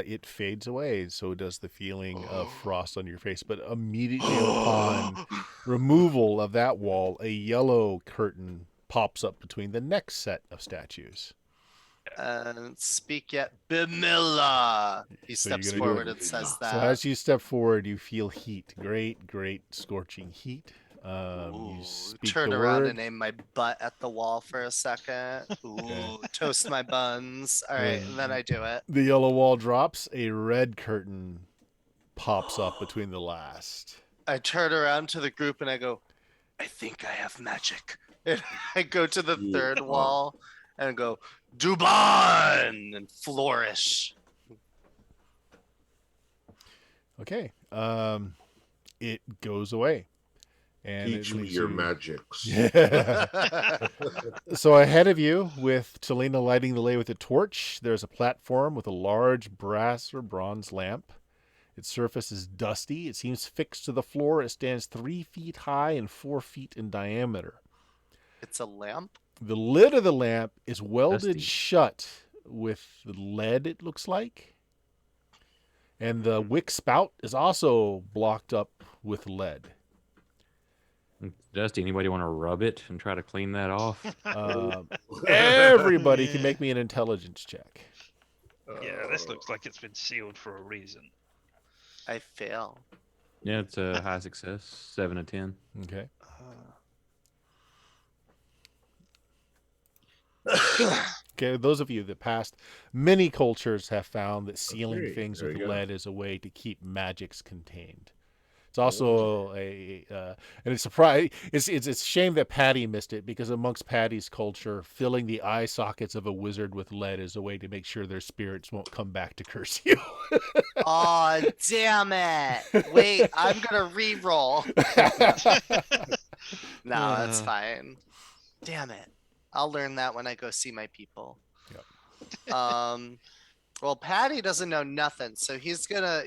It fades away, so does the feeling of frost on your face. But immediately upon removal of that wall, a yellow curtain pops up between the next set of statues. And speak yet Bimilla. He So you're steps gonna do forward it. and says So that. as you step forward, you feel heat, great scorching heat. Ooh, You speak turn the around word. and aim my butt at the wall for a second. Ooh, toast my buns. All right, and then I do it. The yellow wall drops. A red curtain pops up between the last. I turn around to the group and I go, I think I have magic. And I go to the third wall and go, Duban! And flourish. Okay. It goes away. And Teach it me leaves your you... magics. Yeah. So ahead of you, with Talina lighting the way with a torch, there's a platform with a large brass or bronze lamp. Its surface is dusty. It seems fixed to the floor. It stands 3 feet high and 4 feet in diameter. It's a lamp? The lid of the lamp is welded Dusty. shut with lead, it looks like. And the wick spout is also blocked up with lead. Dusty, anybody want to rub it and try to clean that off? Everybody can make me an intelligence check. Yeah, this looks like it's been sealed for a reason. I fail. Yeah, it's a high success, 7 to 10. Okay. Okay, those of you that passed, many cultures have found that sealing Okay, things there with you go. lead is a way to keep magics contained. It's also and it's it's a shame that Patty missed it, because amongst Patty's culture, filling the eye sockets of a wizard with lead is a way to make sure their spirits won't come back to curse you. Oh, damn it. Wait, I'm going to re-roll. No, that's fine. Damn it. I'll learn that when I go see my people. Well, Patty doesn't know nothing, so he's gonna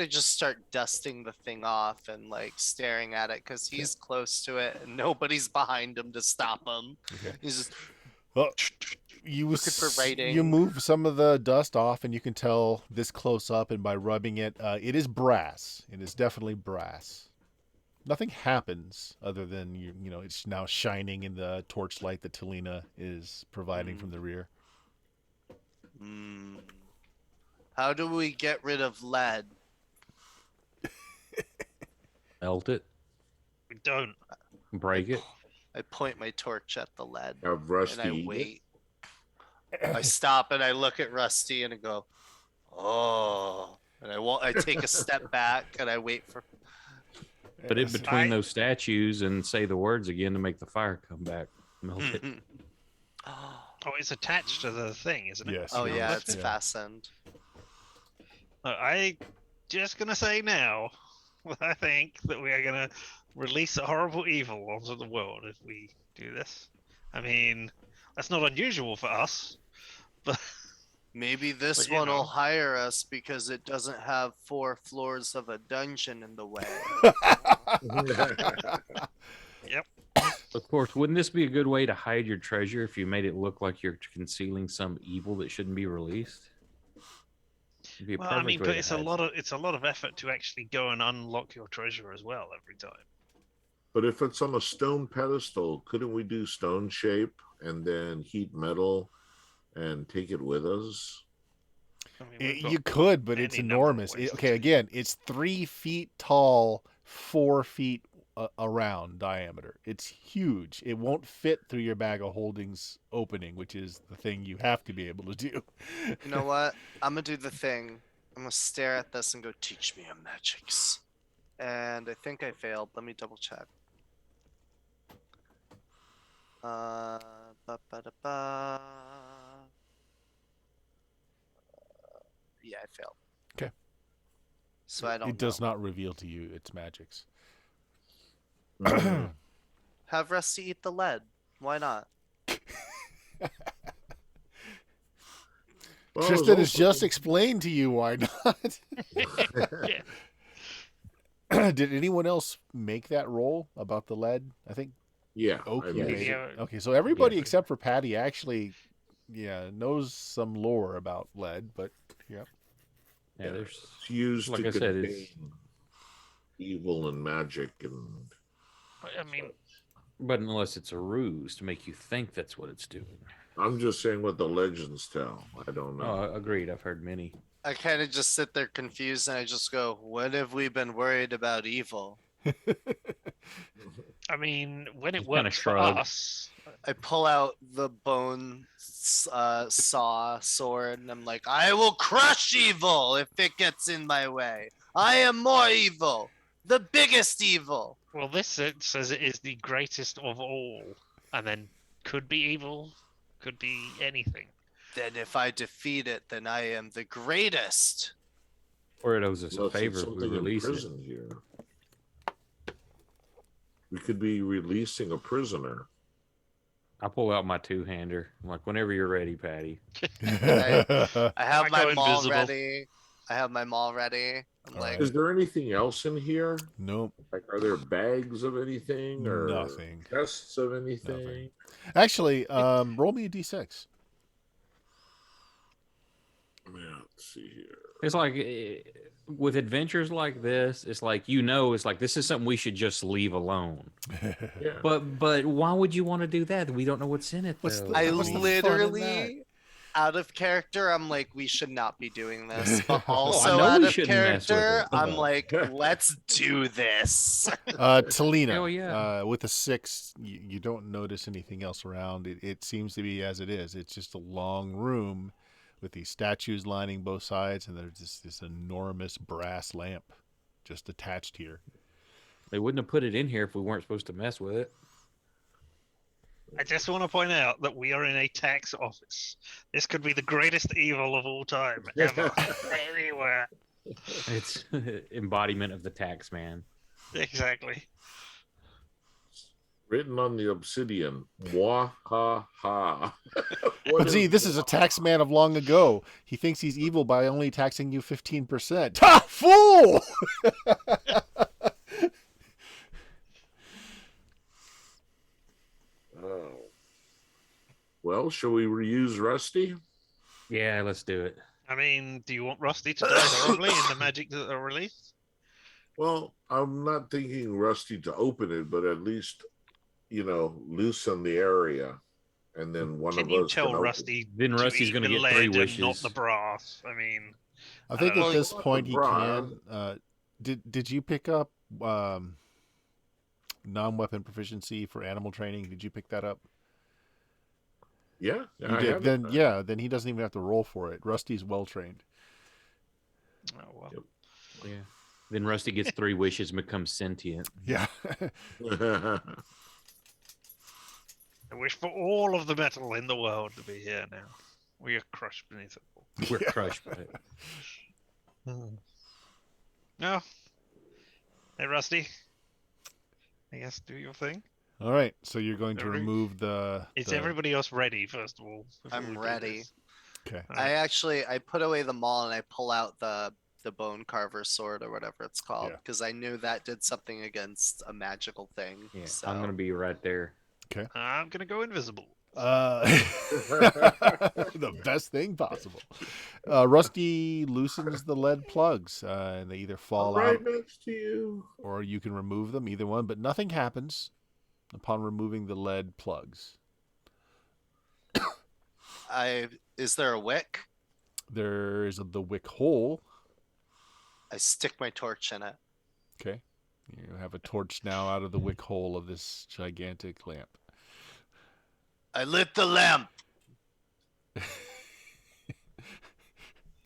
just start dusting the thing off and like staring at it because he's close to it and nobody's behind him to stop him. Okay. He's just Well, you Looking for writing. you move some of the dust off, and you can tell this close up, and by rubbing it, it is brass. It is definitely brass. Nothing happens other than you know it's now shining in the torchlight that Talina is providing from the rear. Hmm. How do we get rid of lead? Melt it, We don't. break it. I point my torch at the lead Have and Rusty I eat it? wait. I stop and I look at Rusty and I go, "Oh!" And I take a step back and I wait for. Put it Yes. between those statues and say the words again to make the fire come back. Melt it. Oh, it's attached to the thing, isn't it? Yes. Oh it yeah, is. it's fastened. I just gonna say now, I think that we are gonna release a horrible evil onto the world if we do this. I mean, that's not unusual for us, but Maybe this But, you one will know. hire us because it doesn't have 4 floors of a dungeon in the way. yep. Of course, wouldn't this be a good way to hide your treasure if you made it look like you're concealing some evil that shouldn't be released? It'd be a Well, perfect I mean, way but to it's a hide lot of effort to actually go and unlock your treasure as well every time. But if it's on a stone pedestal, couldn't we do stone shape and then heat metal and take it with us? I mean, we've got You could, but it's any number of enormous. ways to Okay, do again, it's 3 feet tall, 4 feet around diameter. It's huge. It won't fit through your bag of holdings opening, which is the thing you have to be able to do. You know what? I'm gonna do the thing. I'm gonna stare at this and go, "Teach me your magics." And I think I failed. Let me double check. Ba, ba, da, ba. Yeah, I failed. Okay. So I don't It does know. not reveal to you its magics. Mm. Have Rusty eat the lead. Why not? Well, Tristan has there's just also- explained to you why not. Yeah. Did anyone else make that roll about the lead? I think Yeah, Oak, I you mean, made it. Yeah. Okay, so everybody Yeah. except for Patty actually, knows some lore about lead, but Yeah, yeah, there's it's used like to I said, contain it's evil and magic and. I mean, but unless it's a ruse to make you think that's what it's doing. I'm just saying what the legends tell. I don't know. Oh, agreed. I've heard many. I kind of just sit there confused and I just go, "When have we been worried about evil?" I mean, when it Just kinda works for shrug. us, I pull out the bone saw sword and I'm like, "I will crush evil if it gets in my way. I am more evil, the biggest evil." well, this it says it is the greatest of all, and then could be evil, could be anything. Then if I defeat it, then I am the greatest. Or it owes us Unless a it's favor if we something in release it. prison here. We could be releasing a prisoner. I pull out my two-hander. I'm like, whenever you're ready, Patty. I have I my go maul invisible. ready. I have my maul ready. I'm All like, right. Is there anything else in here? Nope, Like, are there bags of anything or nothing. chests of anything? Nothing. Actually, roll me a d6. Yeah, let's see here. It's like with adventures like this, it's like it's like this is something we should just leave alone. Yeah. But why would you want to do that? We don't know what's in it. What's though. the- I what's the fun in literally, out of character, I'm like, we should not be doing this. But Oh, I also know out we of shouldn't mess with character, it. I'm like, let's do this. Talina, Hell yeah. with a 6, you don't notice anything else around. It seems to be as it is. It's just a long room with these statues lining both sides, and there's this enormous brass lamp just attached here. They wouldn't have put it in here if we weren't supposed to mess with it. I just want to point out that we are in a tax office. This could be the greatest evil of all time, ever, anywhere. It's embodiment of the tax man. Exactly. Written on the obsidian. Wah ha ha. But see, this is a tax man of long ago. He thinks he's evil by only taxing you 15%. Ha! Fool! Oh. Well, shall we reuse Rusty? Yeah, let's do it. I mean, do you want Rusty to die horribly in the magic that are released? Well, I'm not thinking Rusty to open it, but at least, loosen the area. And then one Can of you us tell can open. Rusty Then to Rusty's eat going to the get 3 lead and not wishes. the brass? I mean, I think don't at know. this Well, point he bra- can. Did you pick up non-weapon proficiency for animal training? Did you pick that up? Yeah, You I did. have Then it. then he doesn't even have to roll for it. Rusty's well trained. Oh, well. Yep. Yeah. Then Rusty gets 3 wishes and becomes sentient. Yeah. I wish for all of the metal in the world to be here now. We are crushed beneath it all. We're crushed by it. No. Hey, Rusty. I guess do your thing. All right. So you're going to Every- remove the. Is the- everybody else ready, first of all? before we I'm do ready. this? Okay. All I right. put away the maul and I pull out the bone carver sword or whatever it's called Yeah. because I knew that did something against a magical thing. Yeah, so I'm going to be right there. I'm going to go invisible. The best thing possible. Rusty loosens the lead plugs, and they either fall right out next to you. or you can remove them, either one. But nothing happens upon removing the lead plugs. Is there a wick? There's the wick hole. I stick my torch in it. Okay. You have a torch now out of the wick hole of this gigantic lamp. I lit the lamp.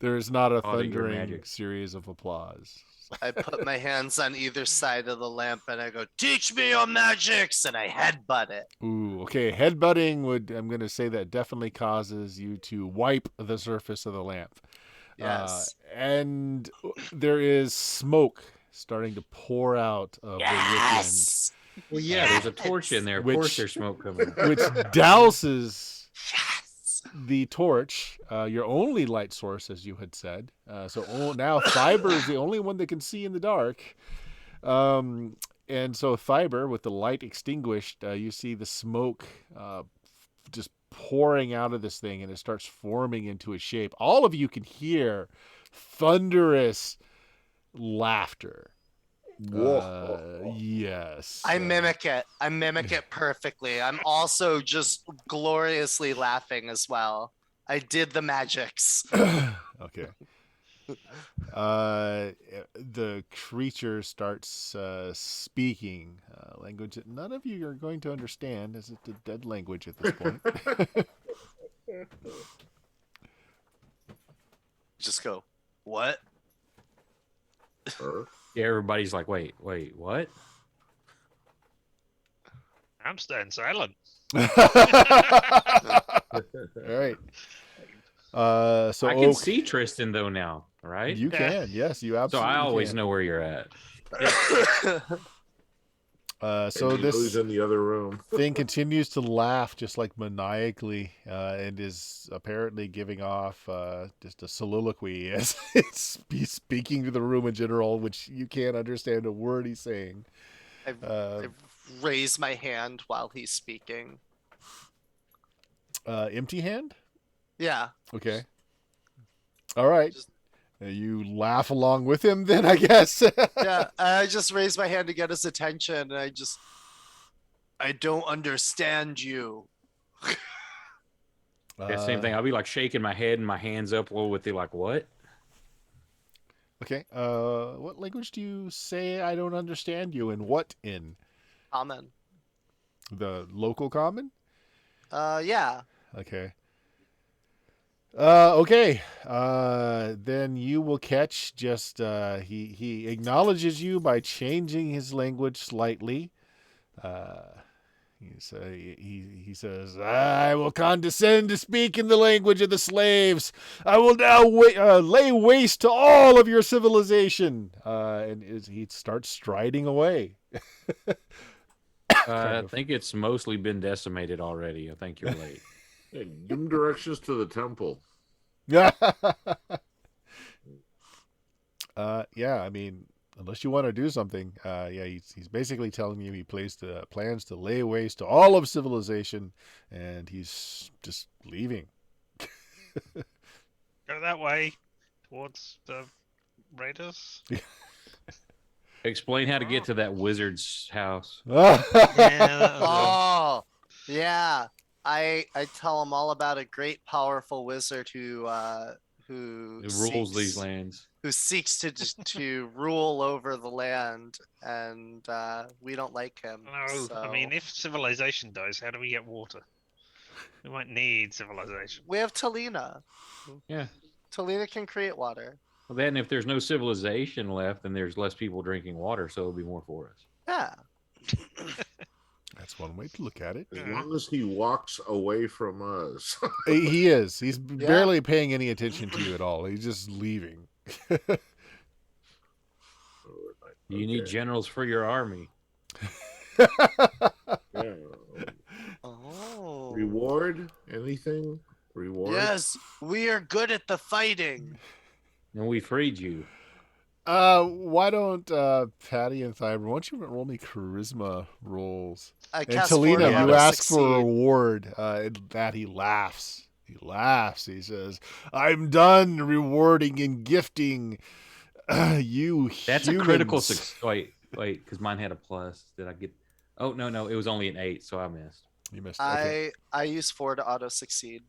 There is not a Oh, your thundering magic. series of applause. I put my hands on either side of the lamp and I go, "Teach me your magics," and I headbutt it. Ooh, okay. Headbutting I'm going to say that definitely causes you to wipe the surface of the lamp. Yes. And there is smoke starting to pour out of the wick Yes. Well, yeah, there's a torch in there. Of Which- course there's smoke coming. end, which douses Yes. the torch, your only light source, as you had said. Now Fiber is the only one that can see in the dark. And so Fiber, with the light extinguished, you see the smoke just pouring out of this thing, and it starts forming into a shape. All of you can hear thunderous laughter. Whoa. Yes. I mimic it. I mimic it perfectly. I'm also just gloriously laughing as well. I did the magics. Okay. The creature starts speaking language that none of you are going to understand, as it's a dead language at this point. Just go, what? Yeah, everybody's like, wait, what? I'm staying silent. All right. So I can see Tristan though now, right? You can, yes, you so absolutely. I always can. know where you're at. So And he's this in the other room. thing continues to laugh just like maniacally, and is apparently giving off just a soliloquy as it's speaking to the room in general, which you can't understand a word he's saying. I raise my hand while he's speaking. Empty hand? Yeah. Okay. All right. Just- You laugh along with him then, I guess. Yeah. I just raise my hand to get his attention, and I don't understand you. Yeah, same thing. I'll be like shaking my head and my hands up a little with the like, what? Okay. What language do you say I don't understand you, and what in? Amen. The local common? Yeah. Okay. Okay. Then you will catch just he acknowledges you by changing his language slightly. He says, "I will condescend to speak in the language of the slaves. I will now lay waste to all of your civilization." He starts striding away. I think it's mostly been decimated already. I think you're late. Hey, give him directions to the temple. Yeah. Yeah. I mean, unless you want to do something, yeah, he's basically telling you he plans to lay waste to all of civilization, and he's just leaving. Go that way towards the raiders. Explain how to get to that wizard's house. Yeah, that was Oh, yeah. I tell him all about a great, powerful wizard who It rules these lands. who seeks to rule over the land, and we don't like him. no. So I mean, if civilization dies, how do we get water? We might need civilization. we have Talina. Yeah. Talina can create water. Well, then if there's no civilization left, then there's less people drinking water, so it'll be more for us. Yeah. That's one way to look at it. As long as he walks away from us. He is. He's barely paying any attention to you at all. He's just leaving. You need generals for your army. Yeah. Oh. Reward? Anything? Reward? Yes, we are good at the fighting. And we freed you. Why don't Patty and Thyber, why don't you roll me charisma rolls? I And cast 4 Talina, to you auto ask for a succeed. reward. That he laughs. He laughs. He says, "I'm done rewarding and gifting you." That's humans. a critical success. Wait, because mine had a plus. Did I get? Oh no, it was only an 8, so I missed. You missed. Okay. I use 4 to auto succeed.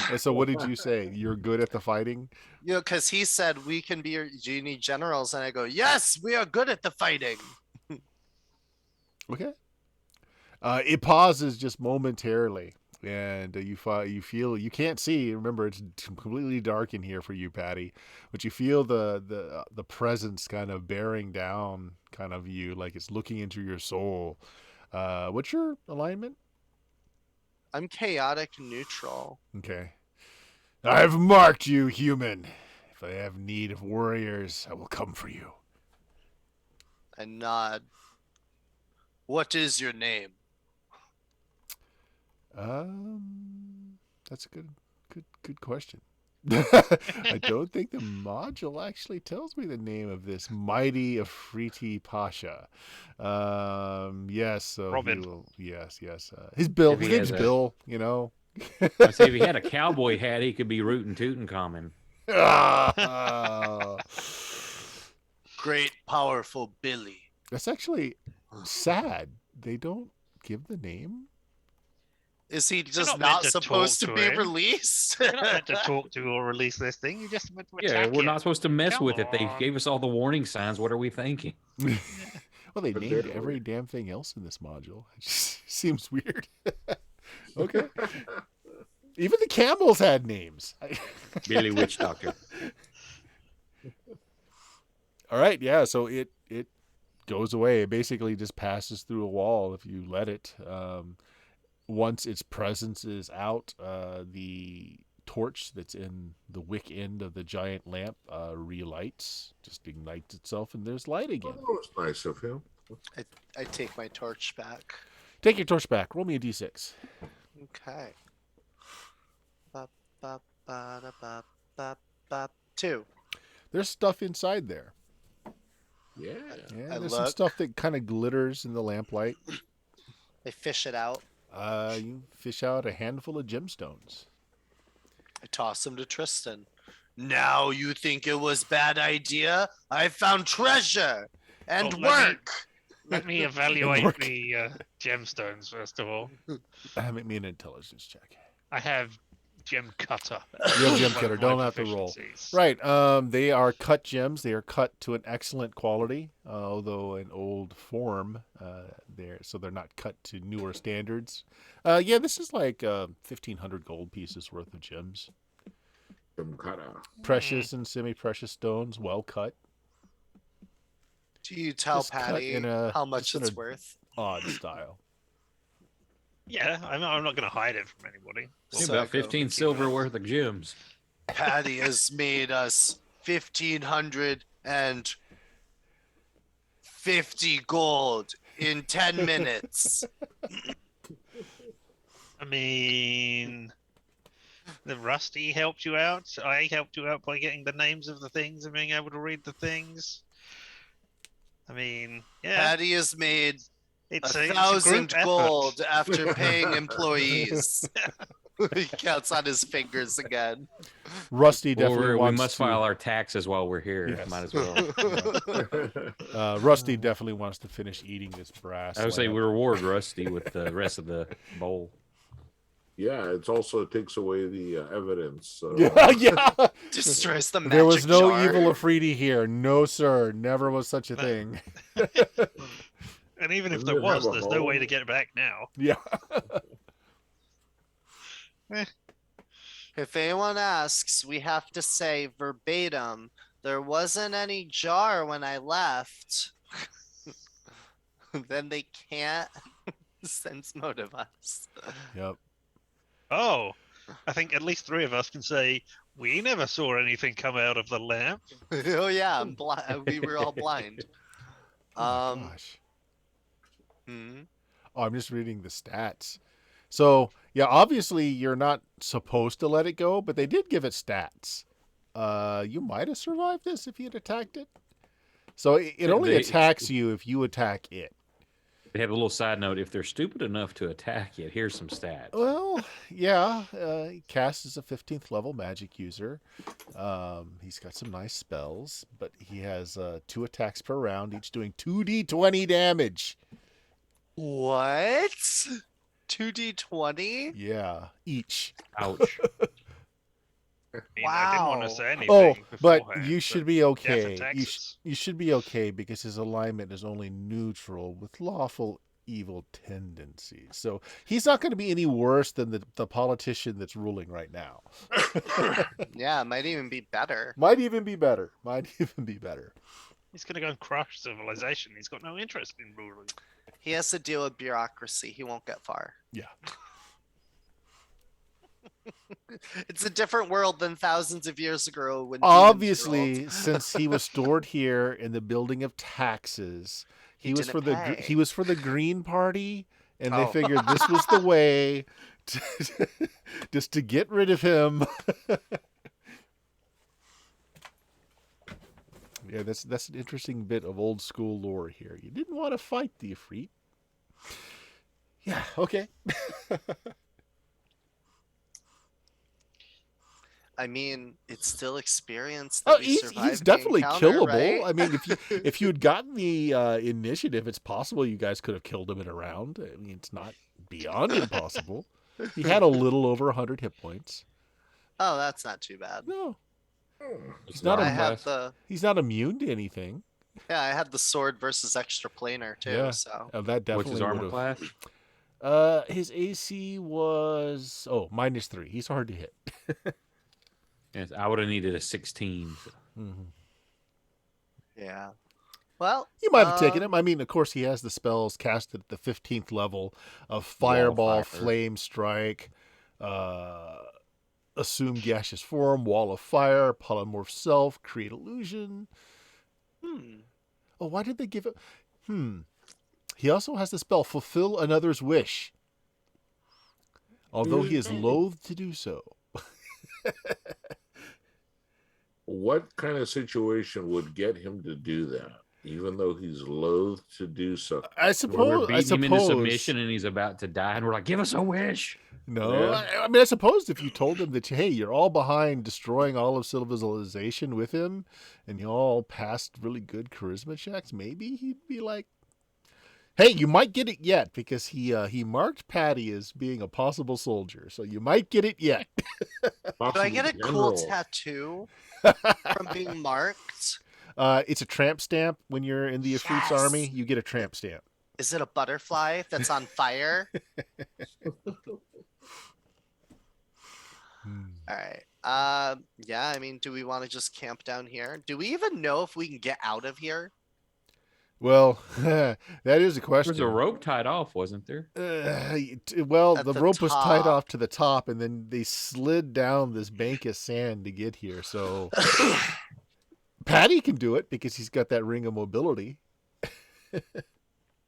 And so, what did you say? You're good at the fighting. You know, because he said we can be your. Do you need generals? And I go, yes, we are good at the fighting. Okay. It pauses just momentarily, and you feel you can't see. Remember, it's completely dark in here for you, Patty, but you feel the presence kind of bearing down, kind of you, like it's looking into your soul. What's your alignment? I'm chaotic neutral. Okay. I've marked you, human. If I have need of warriors, I will come for you. I nod. What is your name? That's a good question. I don't think the module actually tells me the name of this mighty Afriti Pasha. Yes, so Robin. yes. His Bill. If His he name's has a- Bill. You know. I say if he had a cowboy hat, he could be rootin' tootin' common. Ah. Great, powerful Billy. That's actually sad. They don't give the name. Is he You're just not meant not to supposed to talk be to him. released? You're not meant to talk to or release this thing. You just meant to Yeah, attack we're it. not supposed to mess Come with it. They on. gave us all the warning signs. What are we thinking? Well, they But named they're- every damn thing else in this module. It just seems weird. Okay. Even the camels had names. Billy Witch Doctor. All right, yeah. So it goes away. It basically just passes through a wall if you let it. Once its presence is out, the torch that's in the wick end of the giant lamp relights, just ignites itself, and there's light Oh, again. that was nice of him. I take my torch back. Take your torch back. Roll me a d6. Okay. Ba, ba, ba, da, ba, ba, ba. 2. There's stuff inside there. Yeah. Yeah, I there's some look. stuff that kind of glitters in the lamplight. I fish it out. You fish out a handful of gemstones. I toss them to Tristan. Now you think it was bad idea? I found treasure and Oh, let me- work. Let me evaluate Work. the gemstones first of all. Make me an intelligence check. I have gem cutter. You have gem One cutter. of my Don't have to roll. proficiencies. Right. They are cut gems. They are cut to an excellent quality, although an old form. They're not cut to newer standards. Yeah, this is like 1,500 gold pieces worth of gems. Precious and semi-precious stones, well cut. Do you tell Just cut Patty in a- how much just in it's a- worth? Odd style. Yeah, I'm not going to hide it from anybody. It's So about I go, 15 silver worth of gems. Patty has made us 1,550 gold in 10 minutes. I mean, The Rusty helped you out. I helped you out by getting the names of the things and being able to read the things. I mean, yeah, Patty has made it's a a group 1,000 effort. gold after paying employees. He counts on his fingers again. Rusty Well, definitely we wants must to. file our taxes while we're here. Yes. Might as well. Rusty definitely wants to finish eating this brass. I would say lamp. we reward Rusty with the rest of the bowl. Yeah, it's also takes away the evidence. So. Yeah. Destroys the magic There was no jar. evil Afridi here. No, sir. Never was such a No. thing. And even if Doesn't there it have was, a there's no way hole? to get it back now. Yeah. If anyone asks, we have to say verbatim, there wasn't any jar when I left. Then they can't sense motive us. Yep. Oh, I think at least 3 of us can say we never saw anything come out of the lamp. Oh yeah, I'm blind. We were all blind. Oh my gosh. Hmm? Oh, I'm just reading the stats. So, yeah, obviously you're not supposed to let it go, but they did give it stats. You might have survived this if you had attacked it. So it only They- attacks you if you attack it. They have a little side note. If they're stupid enough to attack it, here's some stats. Well, yeah. Cass is a 15th level magic user. He's got some nice spells, but he has 2 attacks per round, each doing 2d20 damage. What? 2d20? Yeah, each. Ouch. I mean, I didn't want Wow. to say anything. Oh, but beforehand, you should but be death okay. attacks You, us. you should be okay because his alignment is only neutral with lawful evil tendencies. So he's not going to be any worse than the politician that's ruling right now. Yeah, it might even be better. Might even be better. Might even be better. He's going to go and crush civilization. He's got no interest in ruling. He has to deal with bureaucracy. He won't get far. Yeah. It's a different world than thousands of years ago when demons Obviously, ruled. since he was stored here in the building of taxes, he was for didn't the pay. he was for the Green Party, and they Oh. figured this was the way to, just to get rid of him. Yeah, that's an interesting bit of old school lore here. You didn't want to fight the Ifrit. Yeah, okay. I mean, it's still experience. That Oh, we he's survived the definitely encounter, killable. right? I mean, if you had gotten the initiative, it's possible you guys could have killed him in a round. I mean, it's not beyond impossible. He had a little over 100 hit points. Oh, that's not too bad. No, It's not I a had unless- the he's not immune to anything. I had the sword versus extra planar too. Yeah. So That definitely What's his armor would've- class? His AC was -3. He's hard to hit. Yes, I would have needed a 16. Mhm. yeah. Well, You might have taken um, him. I mean, of course, he has the spells casted at the 15th level of Fireball, Fire. Flame Strike, Assume Gaseous Form, Wall of Fire, Polymorph Self, Create Illusion. Oh, why did they give it? He also has the spell Fulfill Another's Wish, although he is loath to do so. What kind of situation would get him to do that, even though he's loath to do so? I We're suppose. beating him into submission and he's about to die, and we're like, give us a wish. No, Yeah. I mean, I suppose if you told him that, hey, you're all behind destroying all of civilization with him, and you all passed really good charisma checks, maybe he'd be like, hey, you might get it yet, because he marked Patty as being a possible soldier, so you might get it yet. do I get a cool General. tattoo from being marked? It's a tramp stamp. When you're in the Ifrit's Yes. army, you get a tramp stamp. Is it a butterfly that's on fire? All right. Yeah, I mean, do we want to just camp down here? Do we even know if we can get out of here? Well, that is a question. There's a rope tied off, wasn't there? Well, At the the rope was tied top. off to the top, and then they slid down this bank of sand to get here. So Patty can do it because he's got that ring of mobility.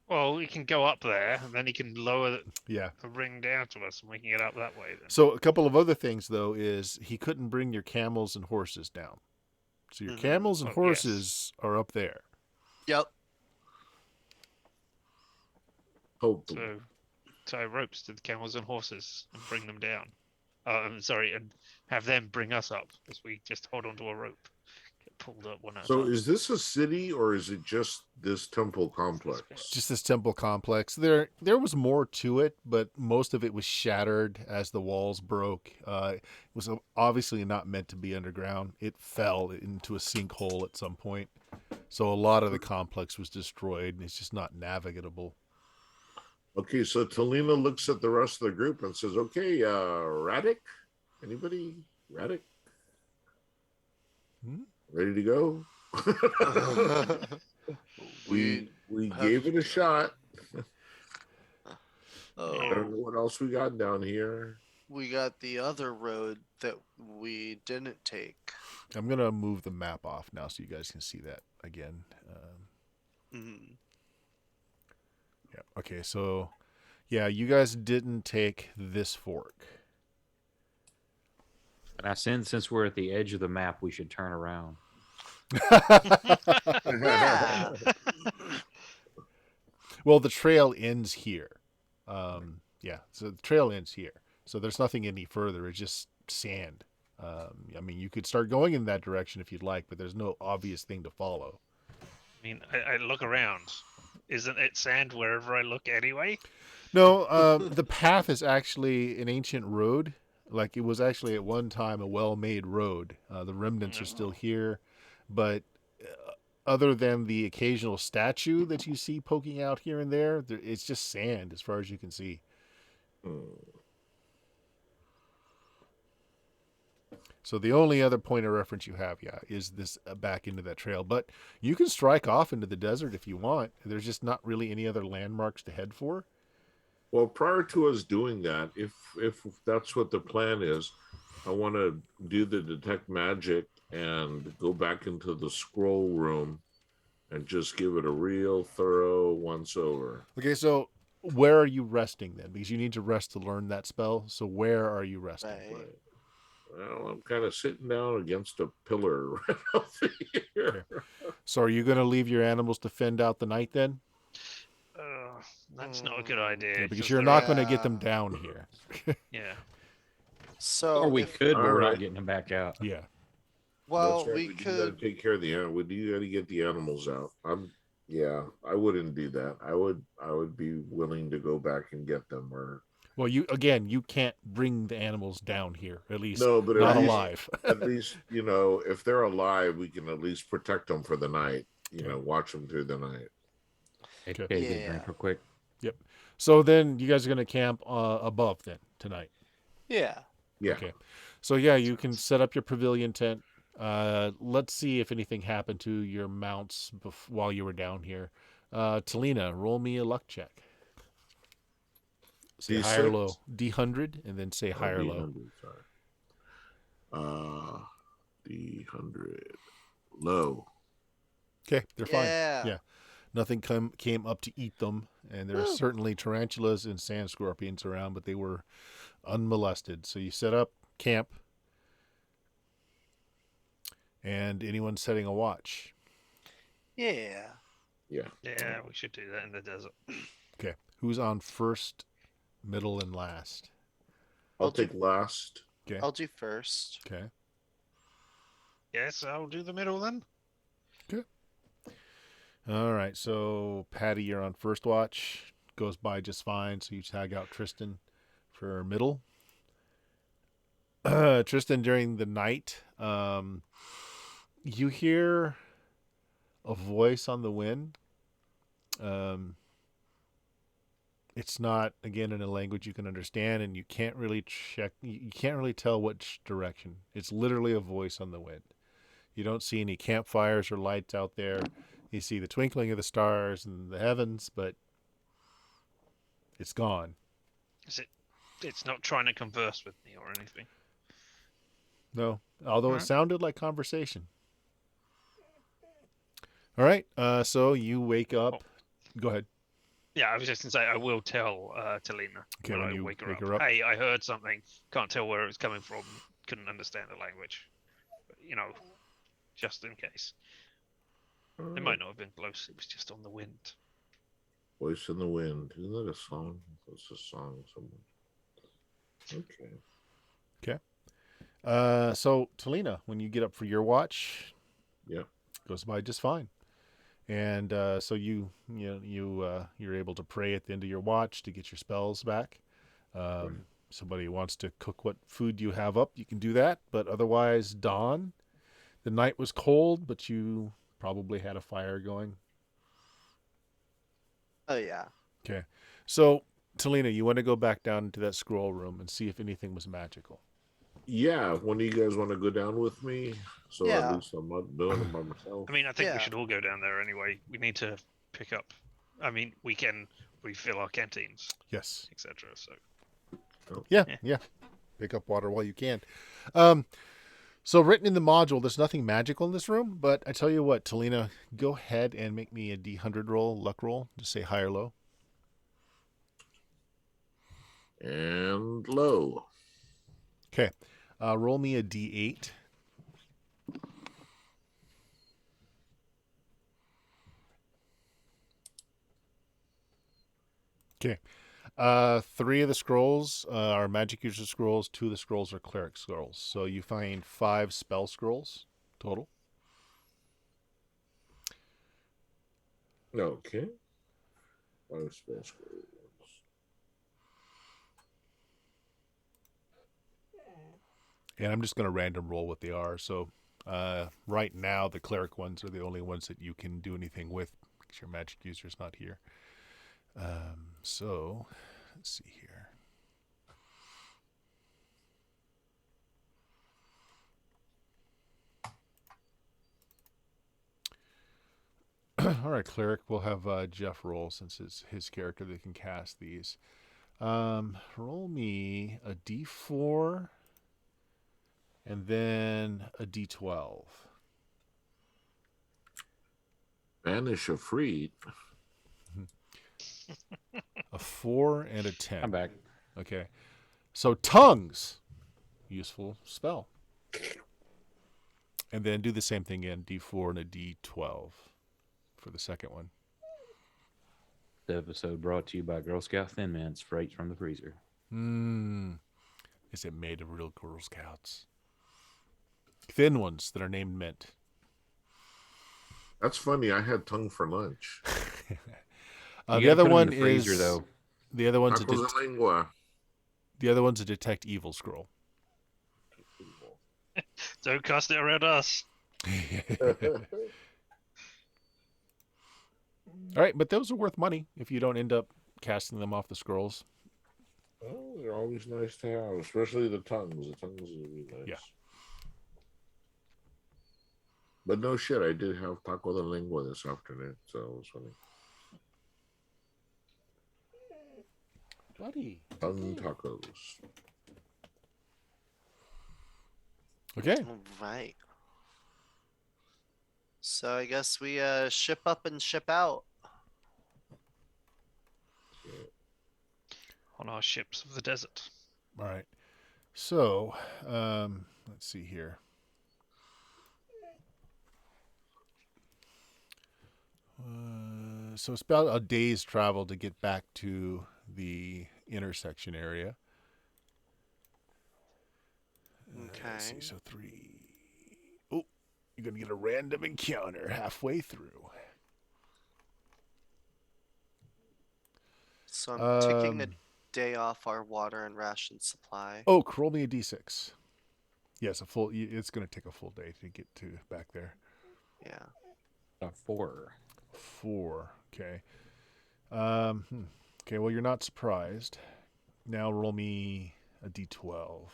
Well, he can go up there, and then he can lower Yeah. the ring down to us, and we can get up that way. Then. So a couple of other things though is he couldn't bring your camels and horses down. So your Mhm. camels and Oh, yes. horses are up there. Yep. Hopefully. So tie ropes to the camels and horses and bring them down. I'm sorry, and have them bring us up as we just hold onto a rope, get pulled up one at a So time. is this a city or is it just this temple complex? Just this temple complex. There was more to it, but most of it was shattered as the walls broke. It was obviously not meant to be underground. It fell into a sinkhole at some point. So a lot of the complex was destroyed, and it's just not navigable. Okay, so Talina looks at the rest of the group and says, "Okay, Radek, anybody? Radek, Hmm? ready to go?" we have gave it a to- shot. I Oh, don't know what else we got down here. we got the other road that we didn't take. I'm going to move the map off now so you guys can see that again. Mhm. Yeah. Okay, so yeah, you guys didn't take this fork. And I sense since we're at the edge of the map, we should turn around. Yeah. Well, the trail ends here. Yeah, so the trail ends here. So there's nothing any further. It's just sand. I mean, you could start going in that direction if you'd like, but there's no obvious thing to follow. I mean, I look around. Isn't it sand wherever I look anyway? No, the path is actually an ancient road. Like it was actually at one time a well-made road. The remnants are still here, but other than the occasional statue that you see poking out here and there, it's just sand as far as you can see. So the only other point of reference you have, is this back into that trail. But you can strike off into the desert if you want. There's just not really any other landmarks to head for. Well, prior to us doing that, if that's what the plan is, I want to do the detect magic and go back into the scroll room and just give it a real thorough once over. Okay, so where are you resting then? Because you need to rest to learn that spell. So where are you resting? Right. Well, I'm kind of sitting down against a pillar right out here. So are you going to leave your animals to fend out the night then? That's not a good idea. Yeah, because 'cause you're there not are- going to get them down here. Yeah. So Or we if- could, but we're Alright. not getting them back out. Yeah. well, That's right, we but you got could. to take care of the animal. You got to get the animals out. Yeah, I wouldn't do that. I would be willing to go back and get them or Well, you can't bring the animals down here. At least no, but not at least, alive. at least if they're alive, we can at least protect them for the night. Okay. Watch them through the night. Okay, Okay. get a Yeah. drink real quick. So then you guys are going to camp above then tonight. Yeah. Yeah. Okay. So yeah, you can set up your pavilion tent. Let's see if anything happened to your mounts while you were down here. Talina, roll me a luck check. Say high or D6? low. D100 and then say high or low. D100, sorry. D100 low. Okay, they're fine. Yeah. Yeah. Nothing came up to eat them, and there are Woo. certainly tarantulas and sand scorpions around, but they were unmolested. So you set up camp, and anyone setting a watch. Yeah. Yeah. Yeah, we should do that in the desert. Okay, who's on first, middle, and last? I'll I'll do- take last. Okay, I'll do first. okay. Yes, I'll do the middle then. All right, so Patty, you're on first watch. Goes by just fine, so you tag out Tristan for middle. Tristan, during the night, you hear a voice on the wind. It's not, again, in a language you can understand, and you can't really you can't really tell which direction. It's literally a voice on the wind. You don't see any campfires or lights out there. You see the twinkling of the stars in the heavens, but it's gone. Is it? It's not trying to converse with me or anything. No, although it Alright. sounded like conversation. All right, so you wake up. Go ahead. Yeah, I was just gonna say I will tell Talina Okay, when when I you wake her wake up. her up. Hey, I heard something. Can't tell where it's coming from. Couldn't understand the language. But, just in case. It might not have been close. It was just on the wind. Voice in the Wind. Isn't that a song? It's a song somewhere. Okay. So Talina, when you get up for your watch, Yeah. goes by just fine. And so you're able to pray at the end of your watch to get your spells back. Right. Somebody wants to cook what food you have up, you can do that. But otherwise, dawn. The night was cold, but you probably had a fire going. Oh yeah. Okay. So, Talina, you want to go back down into that scroll room and see if anything was magical. Yeah. When do you guys want to go down with me? So at Yeah. least I'm not doing it by myself. I mean, I think we Yeah. should all go down there anyway. We need to pick up. I mean, we can refill our canteens, Yes. etc. So Yeah. Pick up water while you can. So written in the module, there's nothing magical in this room, but I tell you what, Talina, go ahead and make me a D100 roll, luck roll, just say high or low. And low. Okay. Roll me a D8. Okay. 3 of the scrolls are magic user scrolls. 2 of the scrolls are cleric scrolls. So you find 5 spell scrolls total. Okay. 5 spell scrolls. And I'm just going to random roll what they are. So right now, the cleric ones are the only ones that you can do anything with because your magic user is not here. So let's see here. All right, cleric. We'll have Jeff roll since it's his character that can cast these. Roll me a D4 and then a D12. Banish a Freed. A 4 and a 10. I'm back. Okay. So tongues, useful spell. And then do the same thing again, D4 and a D12 for the second one. The episode brought to you by Girl Scout Thin Mints, straight from the freezer. Is it made of real Girl Scouts? Thin ones that are named mint. That's funny. I had tongue for lunch. The other one freezer, is though. the other one's Tacos de lengua. the other one's a detect evil scroll. don't cast it around us. All right, but those are worth money if you don't end up casting them off the scrolls. Oh, they're always nice to have, especially the tongues. The tongues are really nice. Yeah. But no shit, I did have taco de lengua this afternoon, so it was funny. Buddy. Tongue tacos. Okay. All right. So I guess we ship up and ship out. On our ships of the desert. All right. So, let's see here. So it's about a day's travel to get back to the intersection area. Let's see. Okay. So 3. Oh, you're going to get a random encounter halfway through. So I'm taking a Um, day off our water and ration supply. Oh, roll me a d6. Yes, it's going to take a full day to get to back there. Yeah. A 4. 4. Okay. Okay, well, you're not surprised. Now roll me a d12.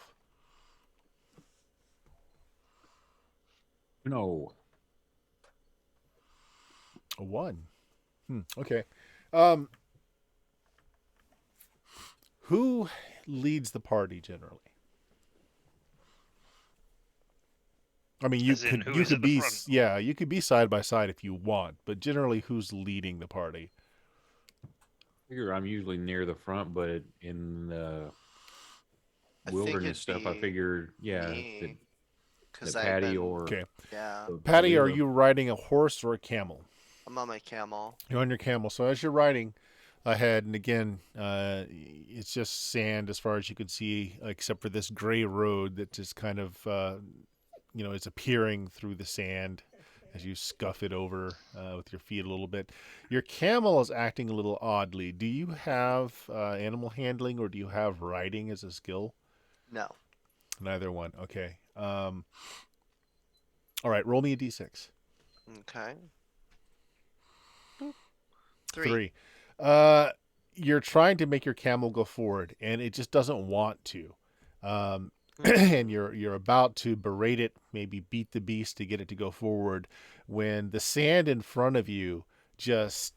No. A 1. Okay. Who leads the party generally? I mean, you As in, could who is at the be front? you could be side by side if you want, but generally, who's leading the party? figure I'm usually near the front, but in the I think wilderness it'd stuff, I be figure, me because that I've Patty been. or Okay. Yeah, So Patty, are Talina, you riding a horse or a camel? I'm on my camel. You're on your camel. So as you're riding ahead, and again, it's just sand as far as you can see, except for this gray road that just kind of, is appearing through the sand as you scuff it over with your feet a little bit. Your camel is acting a little oddly. Do you have animal handling or do you have riding as a skill? No. Neither one. Okay. All right. Roll me a d6. Okay. 3. 3. You're trying to make your camel go forward, and it just doesn't want to. And you're about to berate it, maybe beat the beast to get it to go forward, when the sand in front of you just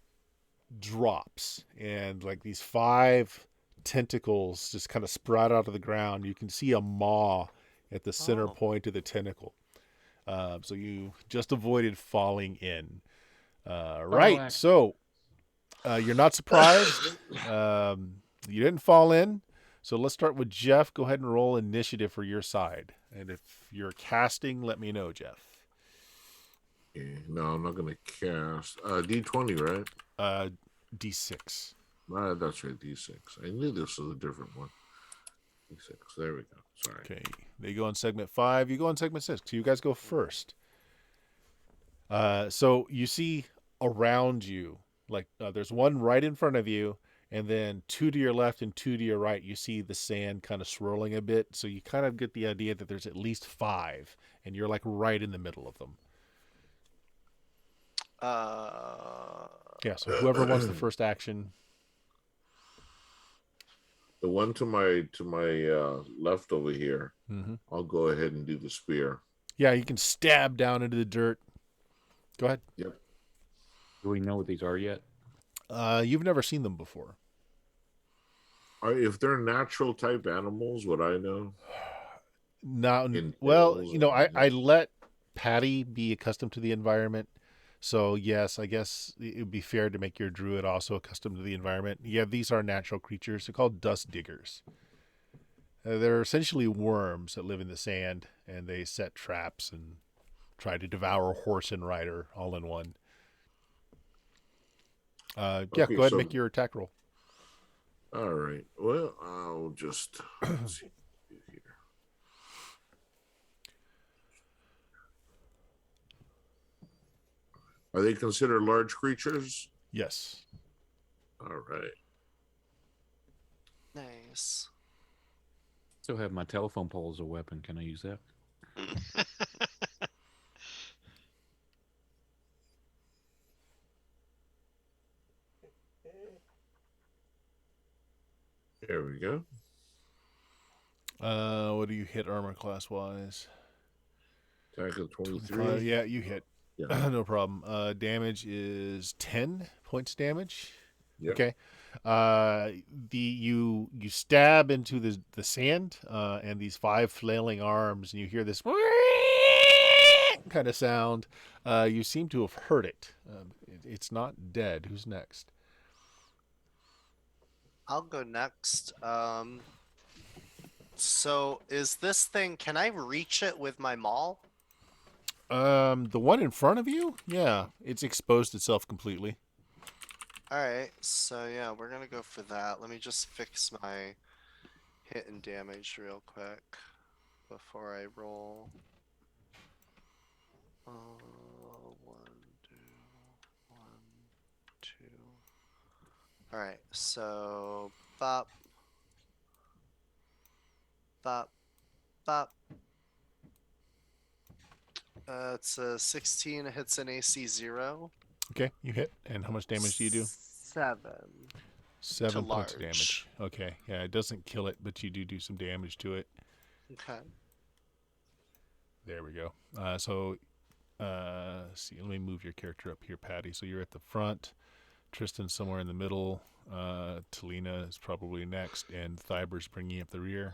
drops, and like these 5 tentacles just kind of sprout out of the ground. You can see a maw at the center Oh. point of the tentacle. So you just avoided falling in. Right. Parallax. So you're not surprised. You didn't fall in. So let's start with Jeff. Go ahead and roll initiative for your side. And if you're casting, let me know, Jeff. okay. No, I'm not gonna cast. D20, right? D6. That's right, D6. I knew this was a different one. D6. There we go. Sorry. Okay. They go on segment 5. You go on segment 6. So you guys go first. So you see around you, like there's one right in front of you, and then 2 to your left and 2 to your right. You see the sand kind of swirling a bit. So you kind of get the idea that there's at least 5, and you're like right in the middle of them. Yeah. So whoever wants the first action. The one to my left over here. Mm-hmm. I'll go ahead and do the spear. Yeah, you can stab down into the dirt. Go ahead. Yep. Do we know what these are yet? You've never seen them before. If they're natural type animals, would I know? Now, In well, hills I let Patty be accustomed to the environment. So yes, I guess it would be fair to make your druid also accustomed to the environment. Yeah, these are natural creatures. They're called dust diggers. They're essentially worms that live in the sand, and they set traps and try to devour horse and rider all in one. Yeah, Okay, go ahead so- and make your attack roll. All right. Well, I'll just let's see here. Are they considered large creatures? Yes. All right. Nice. Still have my telephone pole as a weapon. Can I use that? There we go. What do you hit armor class wise? Attack of 23. Yeah, you hit. Yeah. No problem. Damage is 10 points damage. Yep. Okay. You stab into the sand, and these 5 flailing arms, and you hear this kind of sound. You seem to have heard it. It's not dead. Who's next? I'll go next. So is this thing? Can I reach it with my maul? The one in front of you? Yeah, it's exposed itself completely. All right. So yeah, we're gonna go for that. Let me just fix my hit and damage real quick before I roll. 1, 2, 1, 2. All right. So bop, bop, bop. It's a 16. Hits an AC 0. Okay, you hit. And how much damage do you do? 7. 7 to points of large. damage. Okay, yeah, it doesn't kill it, but you do some damage to it. Okay. There we go. See, let me move your character up here, Patty. So you're at the front. Tristan somewhere in the middle. Talina is probably next, and Thyber's bringing up the rear.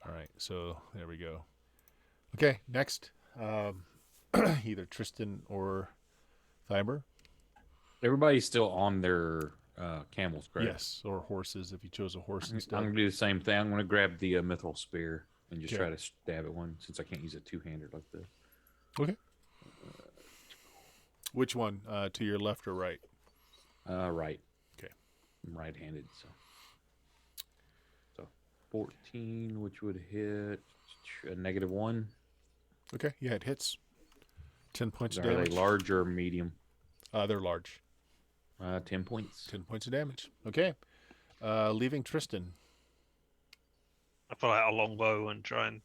All right, so there we go. Okay, next. Either Tristan or Thyber. Everybody's still on their camels, correct? Yes, or horses if you chose a horse I'm instead. going to do the same thing. I'm going to grab the mithril spear and just Okay. try to stab at one since I can't use a two-handed like this. Okay. Which one? To your left or right? Right. Okay. I'm right-handed, so 14, which would hit a -1. Okay. Yeah, it hits. 10 points of Are damage. they large or medium? They're large. 10 points. 10 points of damage. Okay. Leaving Tristan. I pull out a longbow and try and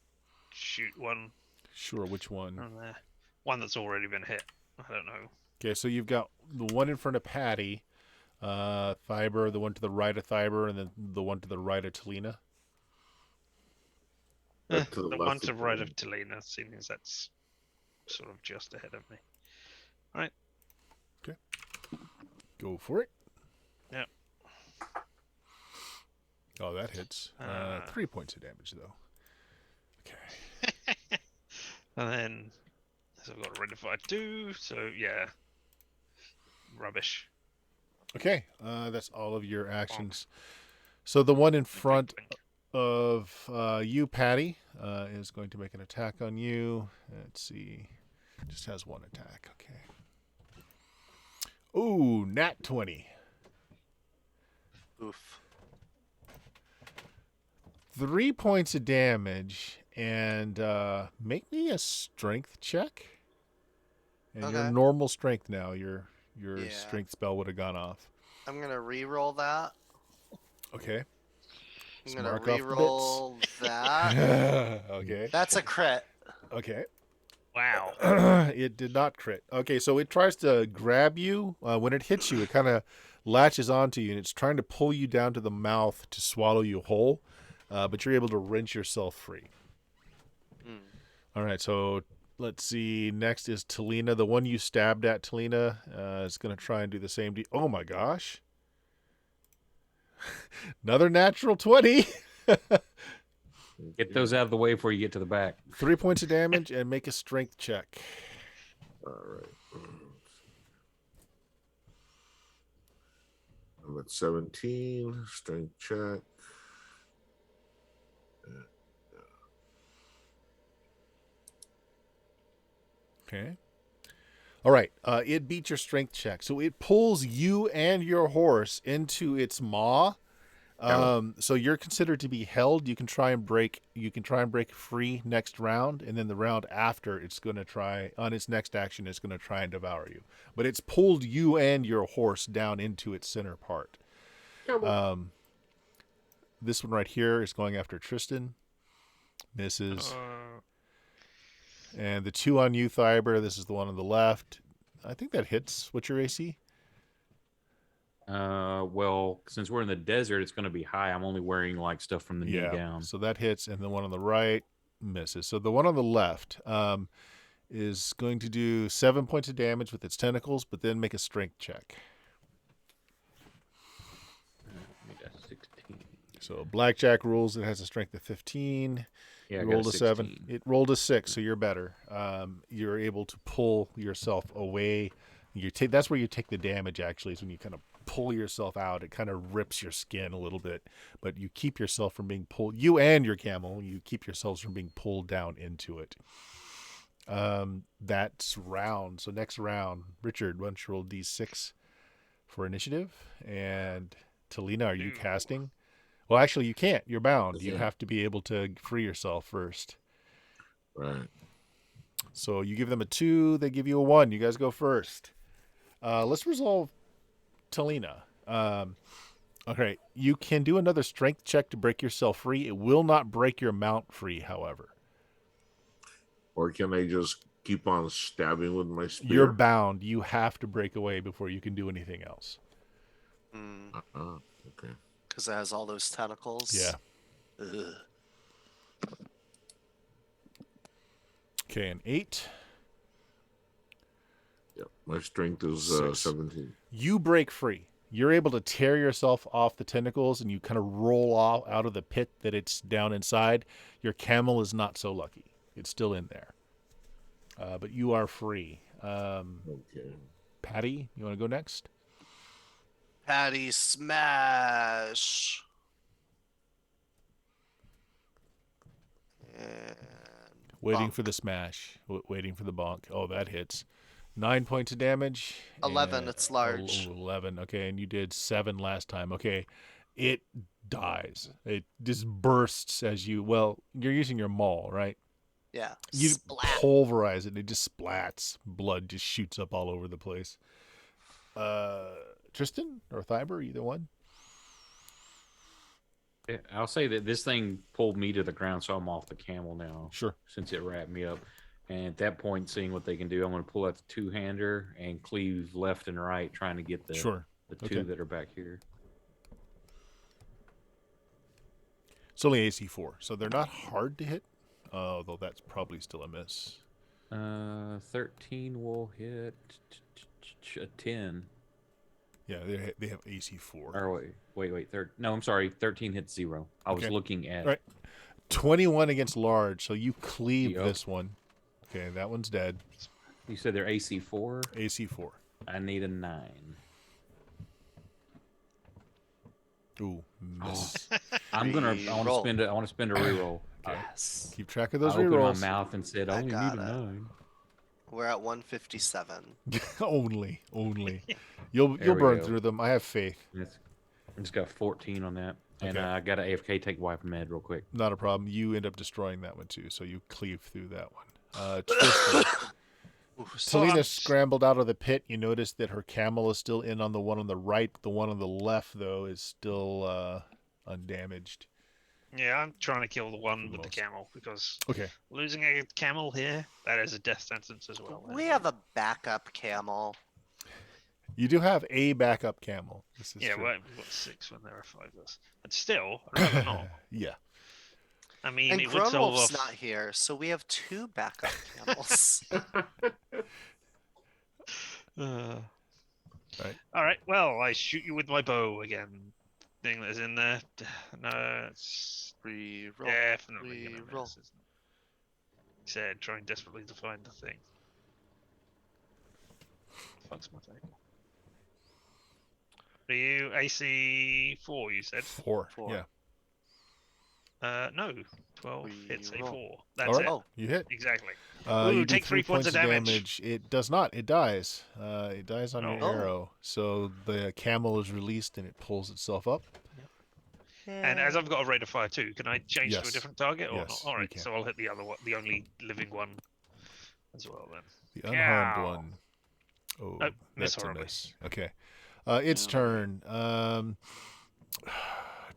shoot one Sure, which one? from there. One that's already been hit. I don't know. Okay, so you've got the one in front of Patty, Thiber, the one to the right of Thiber, and then the one to the right of Talina. To the The left one of to right Talina. of Talina, seeing as that's sort of just ahead of me. Go for it. Yep. Oh, that hits. 3 points of damage, though. Okay. And then, so I've got a Redify 2, so yeah. Rubbish. Okay, that's all of your actions. So the one in front Blink. of you, Patty, is going to make an attack on you. Let's see. Just has one attack. Okay. Ooh, nat 20. Oof. 3 points of damage, and make me a strength check. And your Okay. normal strength now. Your Yeah. strength spell would have gone off. I'm gonna re-roll that. Okay. I'm Just gonna mark off the bits. re-roll that. Okay. That's a crit. Okay. Wow. It did not crit. Okay, so it tries to grab you. When it hits you, it kind of latches onto you, and it's trying to pull you down to the mouth to swallow you whole, but you're able to wrench yourself free. Hmm. All right, so let's see. Next is Talina. The one you stabbed at, Talina, is going to try and do the same. Oh, my gosh. Another natural 20. Get those out of the way before you get to the back. 3 points of damage, and make a strength check. All right. I'm at 17. Strength check. Okay. All right. It beat your strength check. So it pulls you and your horse into its maw. So you're considered to be held. You can try and break free next round, and then the round after it's going to try on its next action it's going to try and devour you. But it's pulled you and your horse down into its center part. This one right here is going after Tristan. Misses. And the two on you, Thiber, this is the one on the left. I think that hits. What's your AC? Well, since we're in the desert, it's going to be high. I'm only wearing like stuff from the knee down. So that hits, and the one on the right misses. So the one on the left is going to do 7 points of damage with its tentacles, but then make a strength check. Made a 16. So blackjack rules, it has a strength of 15. Yeah, You I got rolled a 7. 16. It rolled a 6, so you're better. You're able to pull yourself away. That's where you take the damage, actually, is when you kind of pull yourself out. It kind of rips your skin a little bit, but you keep yourself from being pulled. You and your camel, you keep yourselves from being pulled down into it. That's round. So next round, Richard, why don't you roll D6 for initiative? And Talina, are you casting? Well, actually, you can't. You're bound. You Yeah. have to be able to free yourself first. Right. So you give them a 2, they give you a 1. You guys go first. Let's resolve Talina. Okay, you can do another strength check to break yourself free. It will not break your mount free, however. Or can I just keep on stabbing with my spear? You're bound. You have to break away before you can do anything else. Okay. Because it has all those tentacles. Yeah. Ugh. Okay, an 8. Yep. My strength is 6. 17. You break free. You're able to tear yourself off the tentacles, and you kind of roll out of the pit that it's down inside. Your camel is not so lucky. It's still in there. But you are free. Okay. Patty, you want to go next? Patty smash. And Waiting bonk. for the smash. Waiting for the bonk. Oh, that hits. 9 points of damage. 11, and- it's large. 11. Okay, and you did 7 last time. Okay, it dies. It just bursts as you. Well, you're using your maul, right? Yeah. You Splat. pulverize it. And it just splats. Blood just shoots up all over the place. Tristan or Thyber, either one. Yeah, I'll say that this thing pulled me to the ground, so I'm off the camel now. Sure. Since it wrapped me up. And at that point, seeing what they can do, I'm going to pull out the two-hander and cleave left and right, trying to get the Sure. the two Okay. that are back here. It's only AC4, so they're not hard to hit. Though that's probably still a miss. 13 will hit a 10. Yeah, they have AC4. Or wait. No, I'm sorry. 13 hits 0. I was Okay. looking at Right. 21 against large, so you cleave Yep. this one. Okay, that one's dead. You said they're AC4. AC4. I need a 9. Ooh, miss. I want Reroll. to spend a reroll. Yes. Keep track of I those opened my rerolls. mouth and said, I "I only need got a it. 9." We're at 157. only. You'll There we burn go. through them. I have faith. I just got 14 on that, and Okay. I got an AFK take wipe med real quick. Not a problem. You end up destroying that one too, so you cleave through that one. Tristan. Ooh, Selena I'm- scrambled out of the pit. You notice that her camel is still in on the one on the right. The one on the left, though, is still undamaged. Yeah, I'm trying to kill the one For with the most. camel because Okay. losing a camel here, that is a death sentence as well. We have a backup camel. You do have a backup camel. This is Yeah, true. well, we've got 6 when there are 5 of us. But still, I'd rather not. Yeah. I mean, And it would solve Gronwolf's off. not here, so we have 2 backup camels. Right. All right. Well, I shoot you with my bow again. Thing that's in there. No, it's Reroll. definitely gonna Reroll. miss, isn't it? Said, trying desperately to find the thing. Fuck's my take. Are you AC4? You said. 4. 4. Yeah. No. 12 hits a Reroll. 4. That's All right. it. Oh. You hit. Exactly. You Ooh, do take 3 points of damage. It does not. It dies. It dies on your Oh. arrow. So the camel is released and it pulls itself up. And as I've got a rate of fire too, can I change to Yes. a different target or Yes, not? All you right, can. so I'll hit the other one, the only living one, as well then. The unharmed Cow. one. Oh, Nope, miss that's a horribly. miss. Okay. Its turn.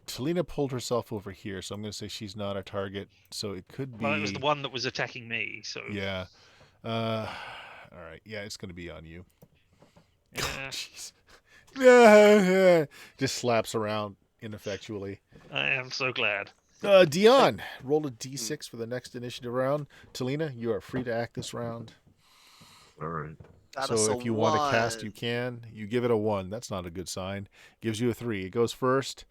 Talina pulled herself over here, so I'm going to say she's not a target. So it could be. Well, it was the one that was attacking me, so Yeah. All right. Yeah, it's going to be on you. yeah, Jeez. Just slaps around ineffectually. I am so glad. Dion, roll a d6 for the next initiative round. Talina, you are free to act this round. All right. Got us So a if you want to cast, 1. you can. You give it a 1. That's not a good sign. Gives you a 3. It goes first.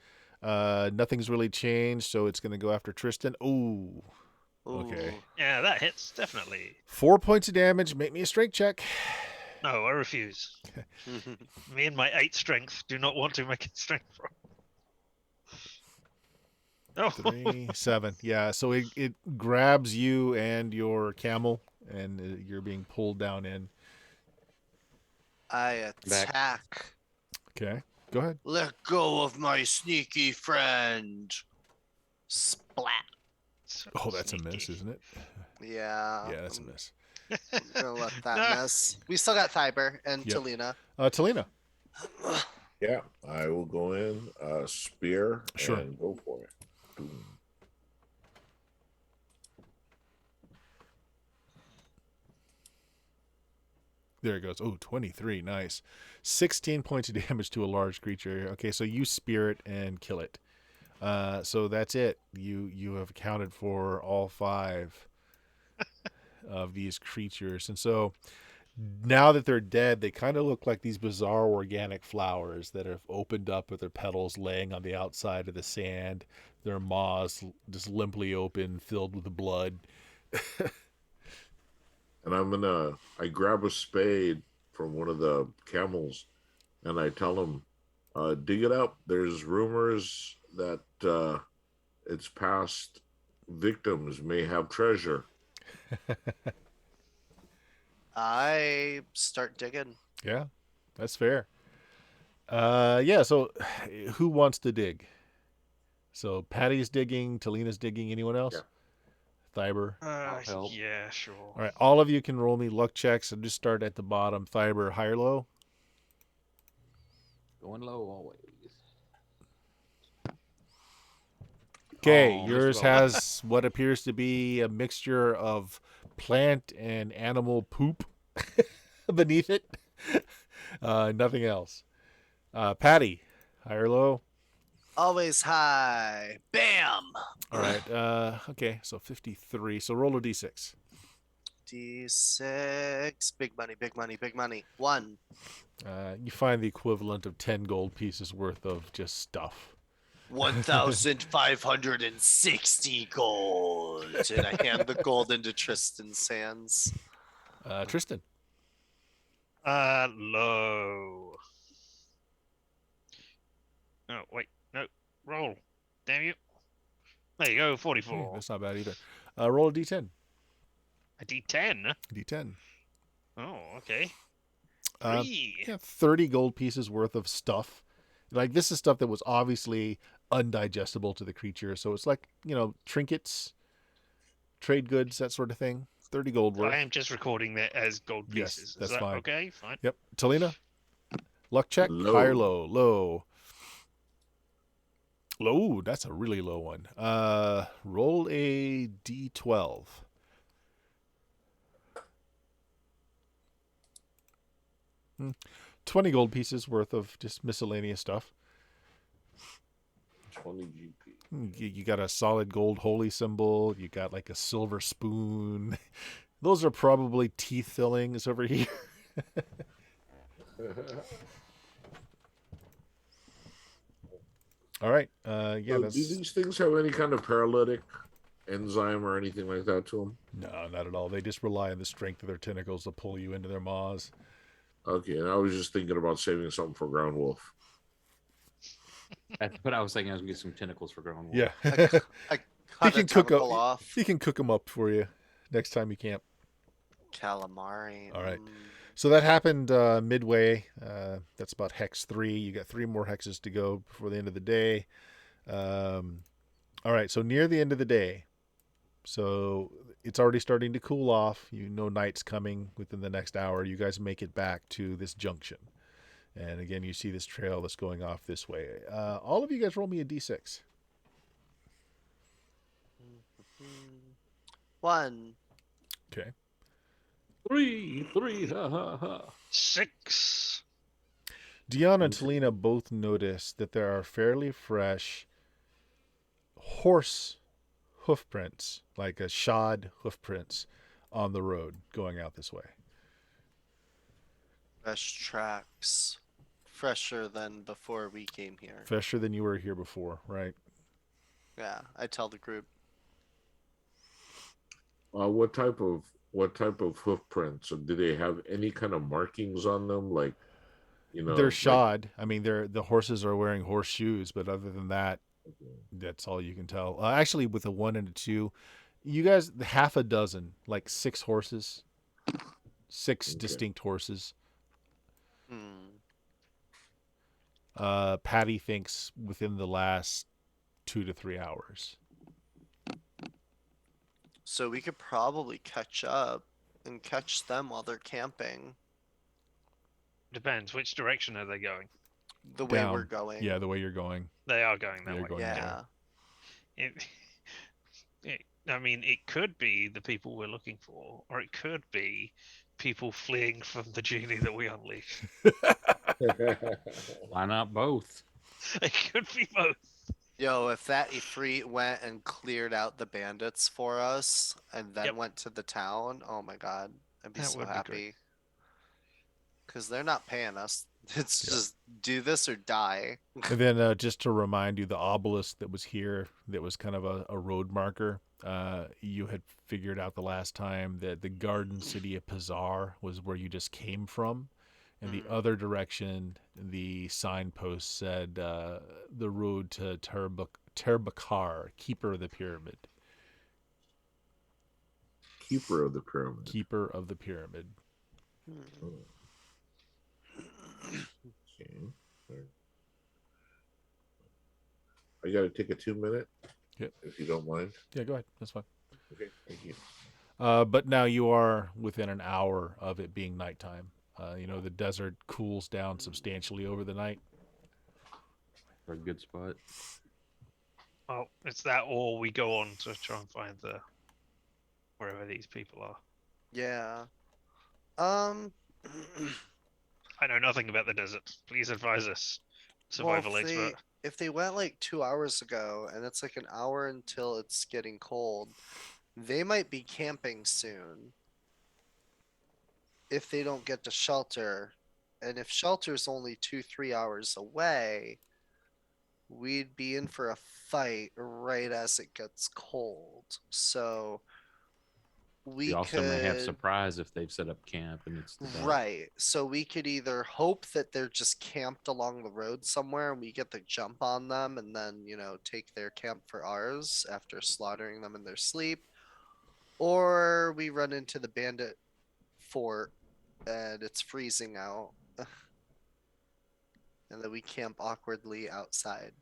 Nothing's really changed, so it's going to go after Tristan. Ooh. Okay. Ooh. Yeah, that hits definitely. 4 points of damage. Make me a strength check. No, I refuse. Me and my 8 strength do not want to make a strength roll. Oh, 3, 7. Yeah, so it grabs you and your camel, and you're being pulled down in. I Back. attack. Okay. Go ahead. Let go of my sneaky friend. Splat. so Oh, that's a miss, sneaky. isn't it? Yeah. Yeah, that's a miss. I'm gonna let that No. miss. We still got Thyber and Yep. Talina. Talina. Yeah, I will go in, spear, Sure. and go for it. Boom. There it goes. Oh, 23. Nice. 16 points of damage to a large creature. Okay, so you spear it and kill it. So that's it. You have accounted for all 5 of these creatures. And so now that they're dead, they kind of look like these bizarre organic flowers that have opened up with their petals laying on the outside of the sand. Their maws just limply open, filled with blood. And I grab a spade from one of the camels, and I tell him, dig it up. There's rumors that its past victims may have treasure. I start digging. Yeah, that's fair. Yeah. So, who wants to dig? So Patty's digging, Talina's digging. Anyone else? Yeah. Thyber. I'll help. Yeah, sure. All right, all of you can roll me luck checks and just start at the bottom. Thyber, high or low? Going low always. Okay, Oh, yours Mr. Low. has what appears to be a mixture of plant and animal poop beneath it. Nothing else. Patty, high or low? Always high. Bam. All right. Okay, so 53. So roll a d6. D6. Big money, big money, big money. 1. You find the equivalent of 10 gold pieces worth of just stuff. 1,560 gold. And I hand the gold into Tristan's hands. Tristan. Low. Oh, wait. No. Roll. Damn you. There you go, 44. That's not bad either. Roll a d10. A D10? D10. Oh, okay. Uh, 3. Yeah, 30 gold pieces worth of stuff. Like, this is stuff that was obviously undigestible to the creature. So it's like, trinkets, trade goods, that sort of thing. 30 gold worth. I am just recording that as gold Yes, pieces. that's Is that fine. okay? Fine. Yep. Talina? Luck check? Low. High or low? Low. Low. That's a really low one. Roll a d12. Hmm. 20 gold pieces worth of just miscellaneous stuff. 20 GP. You got a solid gold holy symbol. You got like a silver spoon. Those are probably teeth fillings over here. All right. Yeah, So that's... do these things have any kind of paralytic enzyme or anything like that to them? No, not at all. They just rely on the strength of their tentacles to pull you into their maws. Okay, and I was just thinking about saving something for Ground Wolf. That's what I was thinking. I was gonna get some tentacles for Ground Wolf. Yeah. I He cut a can cook tentacle up. off. He can cook them up for you next time you camp. Calamari. All right. So that happened midway. That's about hex 3. You got 3 more hexes to go before the end of the day. All right. So near the end of the day, so it's already starting to cool off. You know night's coming within the next hour. You guys make it back to this junction. And again, you see this trail that's going off this way. All of you guys roll me a d6. 1. Okay. 3, ha ha ha. 6. Dion and Talina both notice that there are fairly fresh horse hoof prints, like a shod hoof prints on the road going out this way. Fresh tracks. Fresher than before we came here. Fresher than you were here before, right? Yeah, I tell the group. What type of hoof prints? Do they have any kind of markings on them? Like, They're like- shod. I mean, the horses are wearing horseshoes, but other than that, that's all you can tell. Actually, with a 1 and a 2, you guys half a dozen, like 6 horses, 6 Okay. distinct horses. Hmm. Patty thinks within the last 2 to 3 hours. So we could probably catch up and catch them while they're camping. Depends. Which direction are they going? The way Down. we're going. Yeah, the way you're going. They are going that They're way. going Yeah. I mean, it could be the people we're looking for, or it could be people fleeing from the genie that we unleashed. Why not both? It could be both. Yo, if that Ifrit went and cleared out the bandits for us and then Yep. went to the town, oh my god, I'd be That so would be happy. great. Because they're not paying us. It's Yeah. just do this or die. And then just to remind you, the obelisk that was here, that was kind of a road marker, you had figured out the last time that the garden city of Pizar was where you just came from. In the other direction, the signpost said the road to Terbakar, keeper of the pyramid. Keeper of the pyramid. Keeper of the pyramid. Oh. Okay. I got to take a 2-minute. Yep. If you don't mind. Yeah, go ahead. That's fine. Okay. Thank you. But now you are within an hour of it being nighttime. The desert cools down substantially over the night. For a good spot. Oh, it's that, or we go on to try and find the wherever these people are. Yeah. I know nothing about the desert. Please advise us, survival well, expert. if they went like 2 hours ago and it's like an hour until it's getting cold, they might be camping soon. If they don't get to shelter, and if shelter's only 2-3 hours away, we'd be in for a fight right as it gets cold. So we also may have could- surprise if they've set up camp and it's the dark. Right. So we could either hope that they're just camped along the road somewhere and we get the jump on them and then, take their camp for ours after slaughtering them in their sleep. Or we run into the bandit fort and it's freezing out. And then we camp awkwardly outside.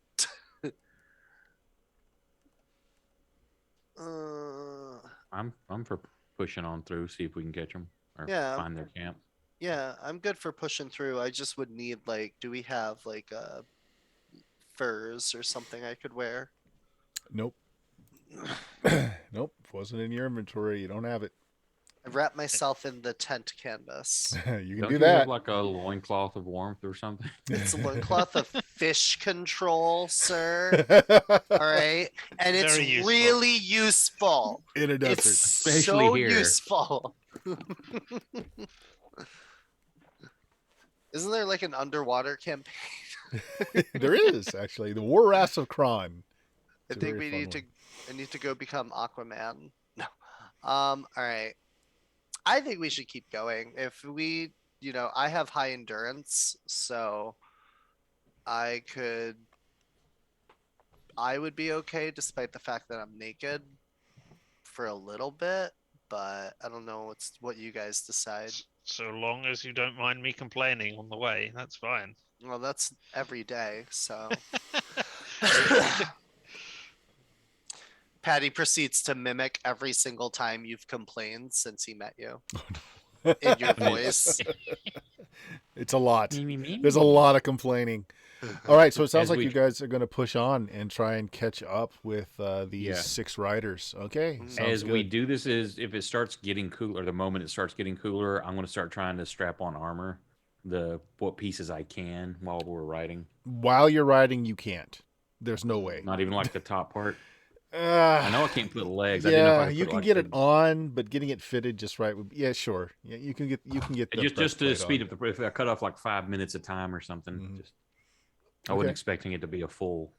I'm for pushing on through, see if we can catch them or Yeah. find their camp. Yeah, I'm good for pushing through. I just would need do we have furs or something I could wear? Nope. Nope. Wasn't in your inventory. You don't have it. I wrap myself in the tent canvas. You can Don't do you that. have like a loincloth of warmth or something? It's a loincloth of fish control, sir. All right. And it's Very useful. really useful. In a desert. It's Especially so here. useful. Isn't there like an underwater campaign? There is, actually. The War Rafts of Kron. I It's a think very we fun need to. one. I need to go become Aquaman. No. All right. I think we should keep going. If we, I have high endurance, so I would be okay despite the fact that I'm naked for a little bit, but I don't know what you guys decide. So long as you don't mind me complaining on the way, that's fine. Well, that's every day, so. Patty proceeds to mimic every single time you've complained since he met you in your voice. It's a lot. Me. There's a lot of complaining. All right, so it sounds As like we- you guys are going to push on and try and catch up with these Yeah. 6 riders. Okay, Mhm. sounds As good. we do this, is if it starts getting cooler, the moment it starts getting cooler, I'm going to start trying to strap on armor, what pieces I can while we're riding. While you're riding, you can't. There's no way. Not even like the top part. I know I can't put legs. I didn't know if I Yeah, could you put, can like, get it the- on, but getting it fitted just right would. Yeah, sure. Yeah, you can get the just to breastplate speed on. up the. If I cut off like 5 minutes of time or something, Mhm. just I wasn't Okay. expecting it to be a full.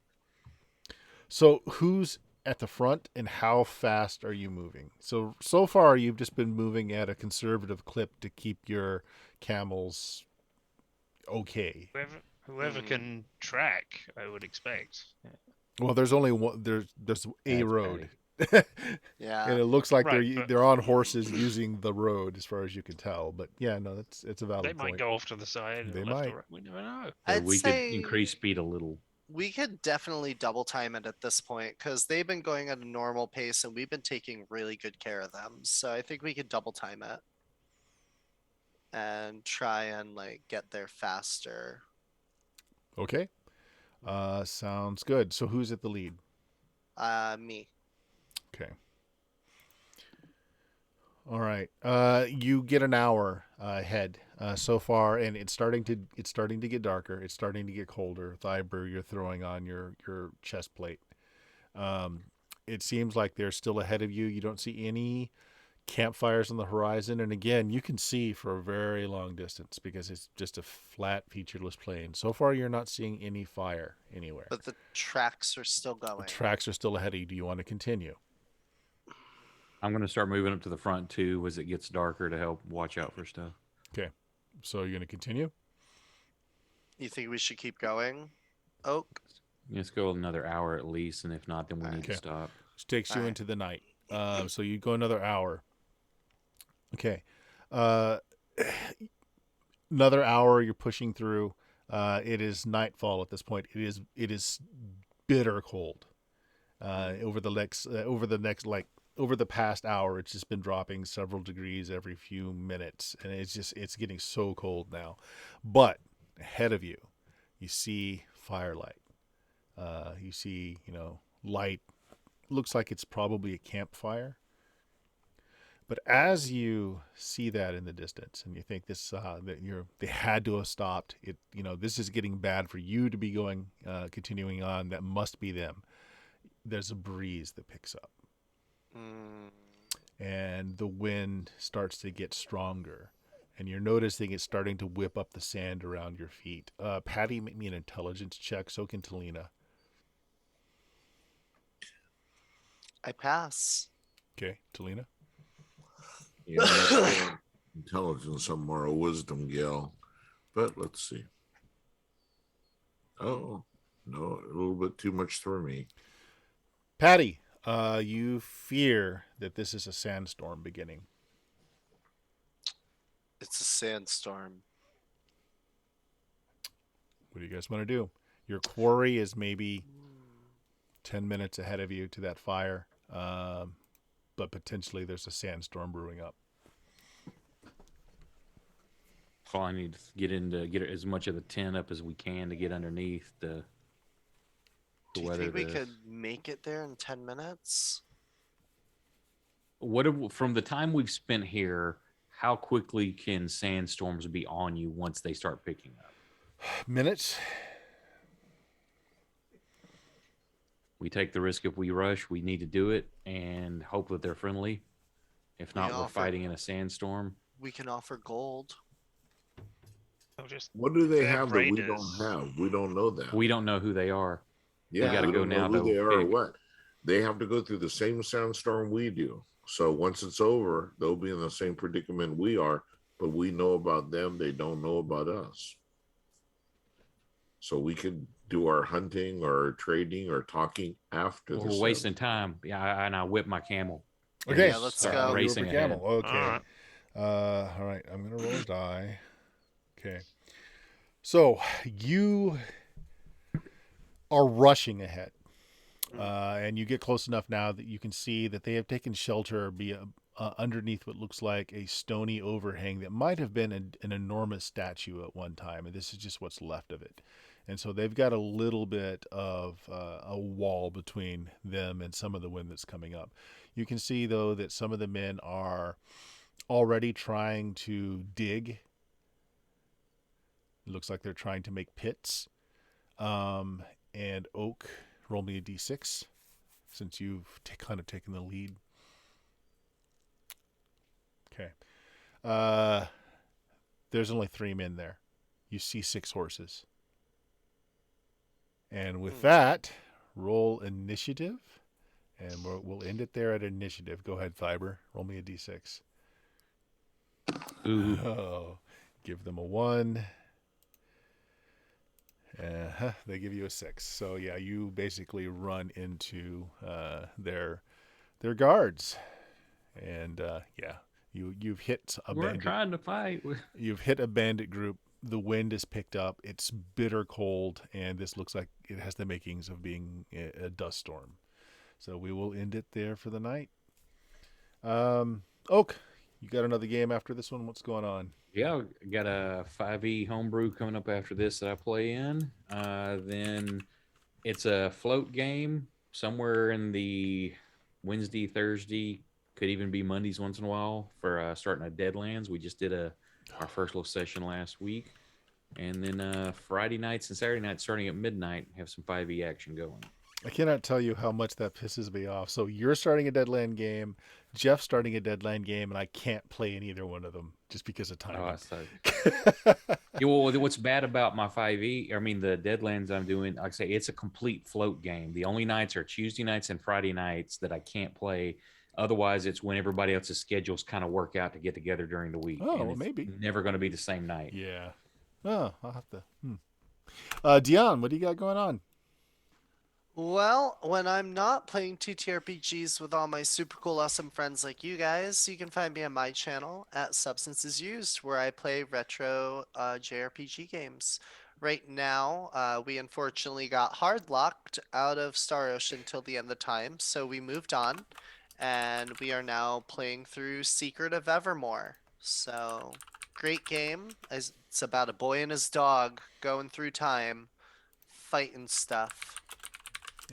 So who's at the front and how fast are you moving? So far you've just been moving at a conservative clip to keep your camels okay. Whoever can track, I would expect. Well, there's only one. There's a That's road, Yeah. and it looks like Right, but- they're on horses using the road as far as you can tell. But yeah, no, it's a valid They might point. go off to the side. They or left might. Or right. We never know. I'd we say could increase speed a little. we could definitely double time it at this point because they've been going at a normal pace and we've been taking really good care of them. So I think we could double time it and try and get there faster. Okay, sounds good. So who's at the lead? Me. Okay. All right. You get an hour ahead so far, and it's starting to get darker. It's starting to get colder. The ivory you're throwing on your chest plate. It seems like they're still ahead of you. You don't see any campfires on the horizon, and again, you can see for a very long distance because it's just a flat, featureless plain. So far, you're not seeing any fire anywhere. But the tracks are still The going. tracks are still ahead of you. Do you want to continue? I'm going to start moving up to the front too as it gets darker to help watch out for stuff. So you're going to continue? You think we should keep going, Oak? Let's go another hour at least, and if not, then we need Okay. to stop. Which takes you Alright. into the night. So you go another hour. Okay. Uh, another hour you're pushing through. It is nightfall at this point. It is bitter cold. Over the past hour, it's just been dropping several degrees every few minutes, and it's getting so cold now. But ahead of you, you see firelight. You see, light. Looks like it's probably a campfire. But as you see that in the distance, and you think they had to have stopped it, this is getting bad for you to be continuing on. That must be them. There's a breeze that picks up, Mm, and the wind starts to get stronger, and you're noticing it's starting to whip up the sand around your feet. Patty, make me an intelligence check. So can Talina. I pass. Okay, Talina. Yeah, I'm not sure intelligence, I'm more a wisdom gal. But let's see. Oh, no, a little bit too much for me. Patty, you fear that this is a sandstorm beginning. It's a sandstorm. What do you guys want to do? Your quarry is maybe 10 minutes ahead of you to that fire, but potentially there's a sandstorm brewing up. So I need to get as much of the tent up as we can to get underneath the Do you weather. think we could make it there in 10 minutes? From the time we've spent here, how quickly can sandstorms be on you once they start picking up? Minutes? We take the risk if we rush. We need to do it and hope that they're friendly. If We not, we're offer- fighting in a sandstorm. We can offer gold. I'll just What do they They're have that we raiders. don't have? We don't know that. We don't know who they are. Yeah, gotta we go don't know now who to they are or pick. what. They have to go through the same sandstorm we do. So once it's over, they'll be in the same predicament we are, but we know about them. They don't know about us. So we could do our hunting or trading or talking after We're the wasting time. Yeah, and I whip my camel. Okay, Yeah, let's so go. you Racing over camel. ahead. Okay. All right. All right. I'm going to roll a die. Okay. So you are rushing ahead. And you get close enough now that you can see that they have taken shelter underneath what looks like a stony overhang that might have been an enormous statue at one time, and this is just what's left of it. And so they've got a little bit of a wall between them and some of the wind that's coming up. You can see, though, that some of the men are already trying to dig. It looks like they're trying to make pits. And Oak, roll me a d6 since you've kind of taken the lead. Okay. There's only 3 men there. You see 6 horses. And with that, roll initiative. And we'll end it there at initiative. Go ahead, Fiber. Roll me a d6. Ooh. Oh, give them a 1. They give you a 6. So yeah, you basically run into their guards, and yeah, you've hit a We're bandit. trying to fight. You've hit a bandit group. The wind is picked up. It's bitter cold, and this looks like it has the makings of being a dust storm. So we will end it there for the night. Oak, you got another game after this one? What's going on? Yeah, got a 5e homebrew coming up after this that I play in. Then it's a float game somewhere in the Wednesday, Thursday, could even be Mondays once in a while for starting at Deadlands. We just did our first little session last week. And then Friday nights and Saturday nights starting at midnight, have some 5e action going. I cannot tell you how much that pisses me off. So you're starting a Deadland game, Jeff's starting a Deadland game, and I can't play in either one of them just because of time. Oh, yeah, well, what's bad about my 5e, the Deadlands I'm doing, like I say, it's a complete float game. The only nights are Tuesday nights and Friday nights that I can't play. Otherwise, it's when everybody else's schedules kind of work out to get together during the week. Oh, and well, it's maybe. never going to be the same night. Yeah. Oh, I'll have to. Dion, what do you got going on? Well, when I'm not playing TTRPGs with all my super cool, awesome friends like you guys, you can find me on my channel at Substances Used, where I play retro JRPG games. Right now, we unfortunately got hard locked out of Star Ocean till the end of time, so we moved on, and we are now playing through Secret of Evermore. So, great game. It's about a boy and his dog going through time, fighting stuff.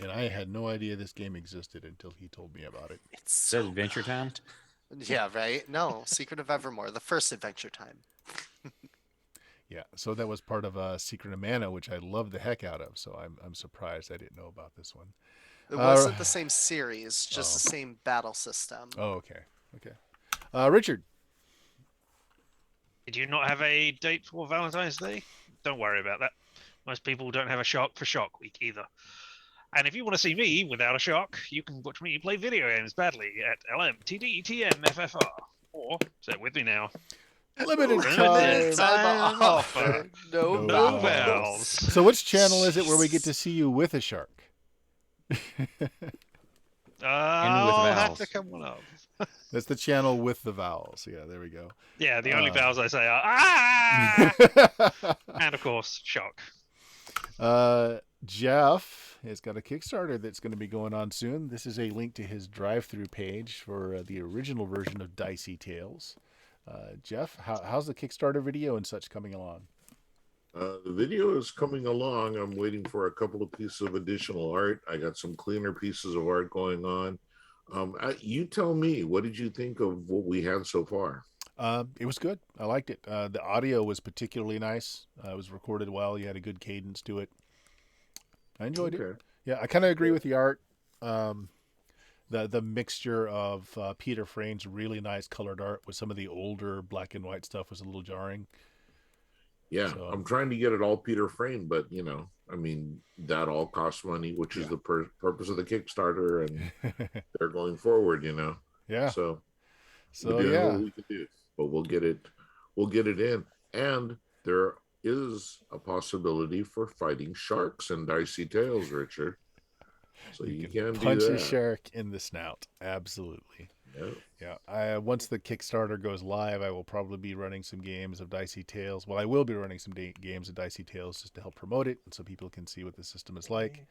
And I had no idea this game existed until he told me about it. It's Is so that Adventure Time? Yeah, right? No, Secret of Evermore, the first Adventure Time. Yeah, so that was part of Secret of Mana, which I loved the heck out of. So I'm surprised I didn't know about this one. It wasn't the same series, just Oh. the same battle system. Oh, okay. Richard. Did you not have a date for Valentine's Day? Don't worry about that. Most people don't have a Shark for Shark Week either. And if you want to see me without a shark, you can watch me play video games badly at LMTDTMFFR. Or, say it with me now, Limited Limited time. time offer. No, No No vowels. vowels. So which channel is it where we get to see you with a shark? I'll have vowels. to come one up. That's the channel with the vowels. Yeah, there we go. Yeah, the only vowels I say are ah, and of course, shark. Jeff has got a Kickstarter that's going to be going on soon. This is a link to his drive-through page for the original version of Dicey Tales. Jeff, how's the Kickstarter video and such coming along? The video is coming along. I'm waiting for a couple of pieces of additional art. I got some cleaner pieces of art going on. You tell me, what did you think of what we had so far? It was good. I liked it. The audio was particularly nice. It was recorded well. You had a good cadence to it. I enjoyed it. Yeah, I kind of agree with the art. The mixture of Peter Frame's really nice colored art with some of the older black and white stuff was a little jarring. Yeah, So- I'm trying to get it all Peter Frame, but that all costs money, which is the purpose of the Kickstarter, and they're going forward. Yeah. So So we're doing yeah. what we can do, but we'll get it in, and there is a possibility for fighting sharks in Dicey Tales, Richard. So you can punch do a that. shark in the snout. Absolutely. Yeah. Once the Kickstarter goes live, I will probably be running some games of Dicey Tales. Well, I will be running some games of Dicey Tales just to help promote it, and so people can see what the system is like.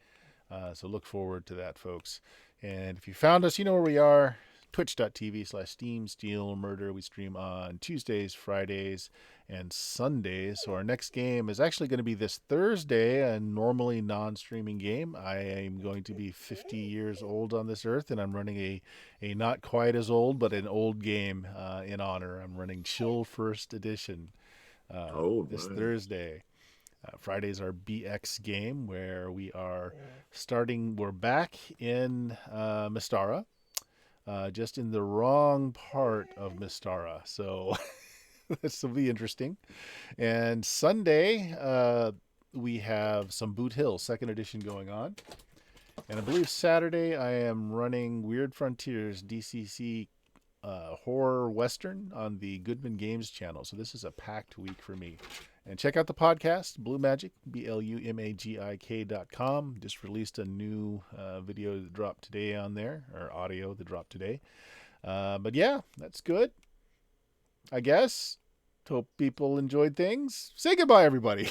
So look forward to that, folks. And if you found us, you know where we are. Twitch.tv/Steam Steel Murder. We stream on Tuesdays, Fridays, and Sundays. So our next game is actually going to be this Thursday, a normally non-streaming game. I am going to be 50 years old on this earth, and I'm running a not quite as old, but an old game in honor. I'm running Chill First Edition this nice. Thursday. Friday's our BX game where we're back in Mystara. Just in the wrong part of Mystara. So this will be interesting. And Sunday, we have some Boot Hill 2nd edition going on. And I believe Saturday I am running Weird Frontiers DCC Horror Western on the Goodman Games channel. So this is a packed week for me. And check out the podcast, Blue Magic, BLUMAGIK.com. Just released a new video that dropped today on there, or audio that dropped today. But yeah, that's good. I guess. Hope people enjoyed things. Say goodbye, everybody.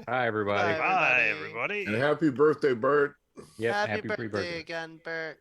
Hi, everybody. Bye. Bye, everybody. And happy birthday, Bert. Yep, Happy happy birthday pre-birthday. again, Bert.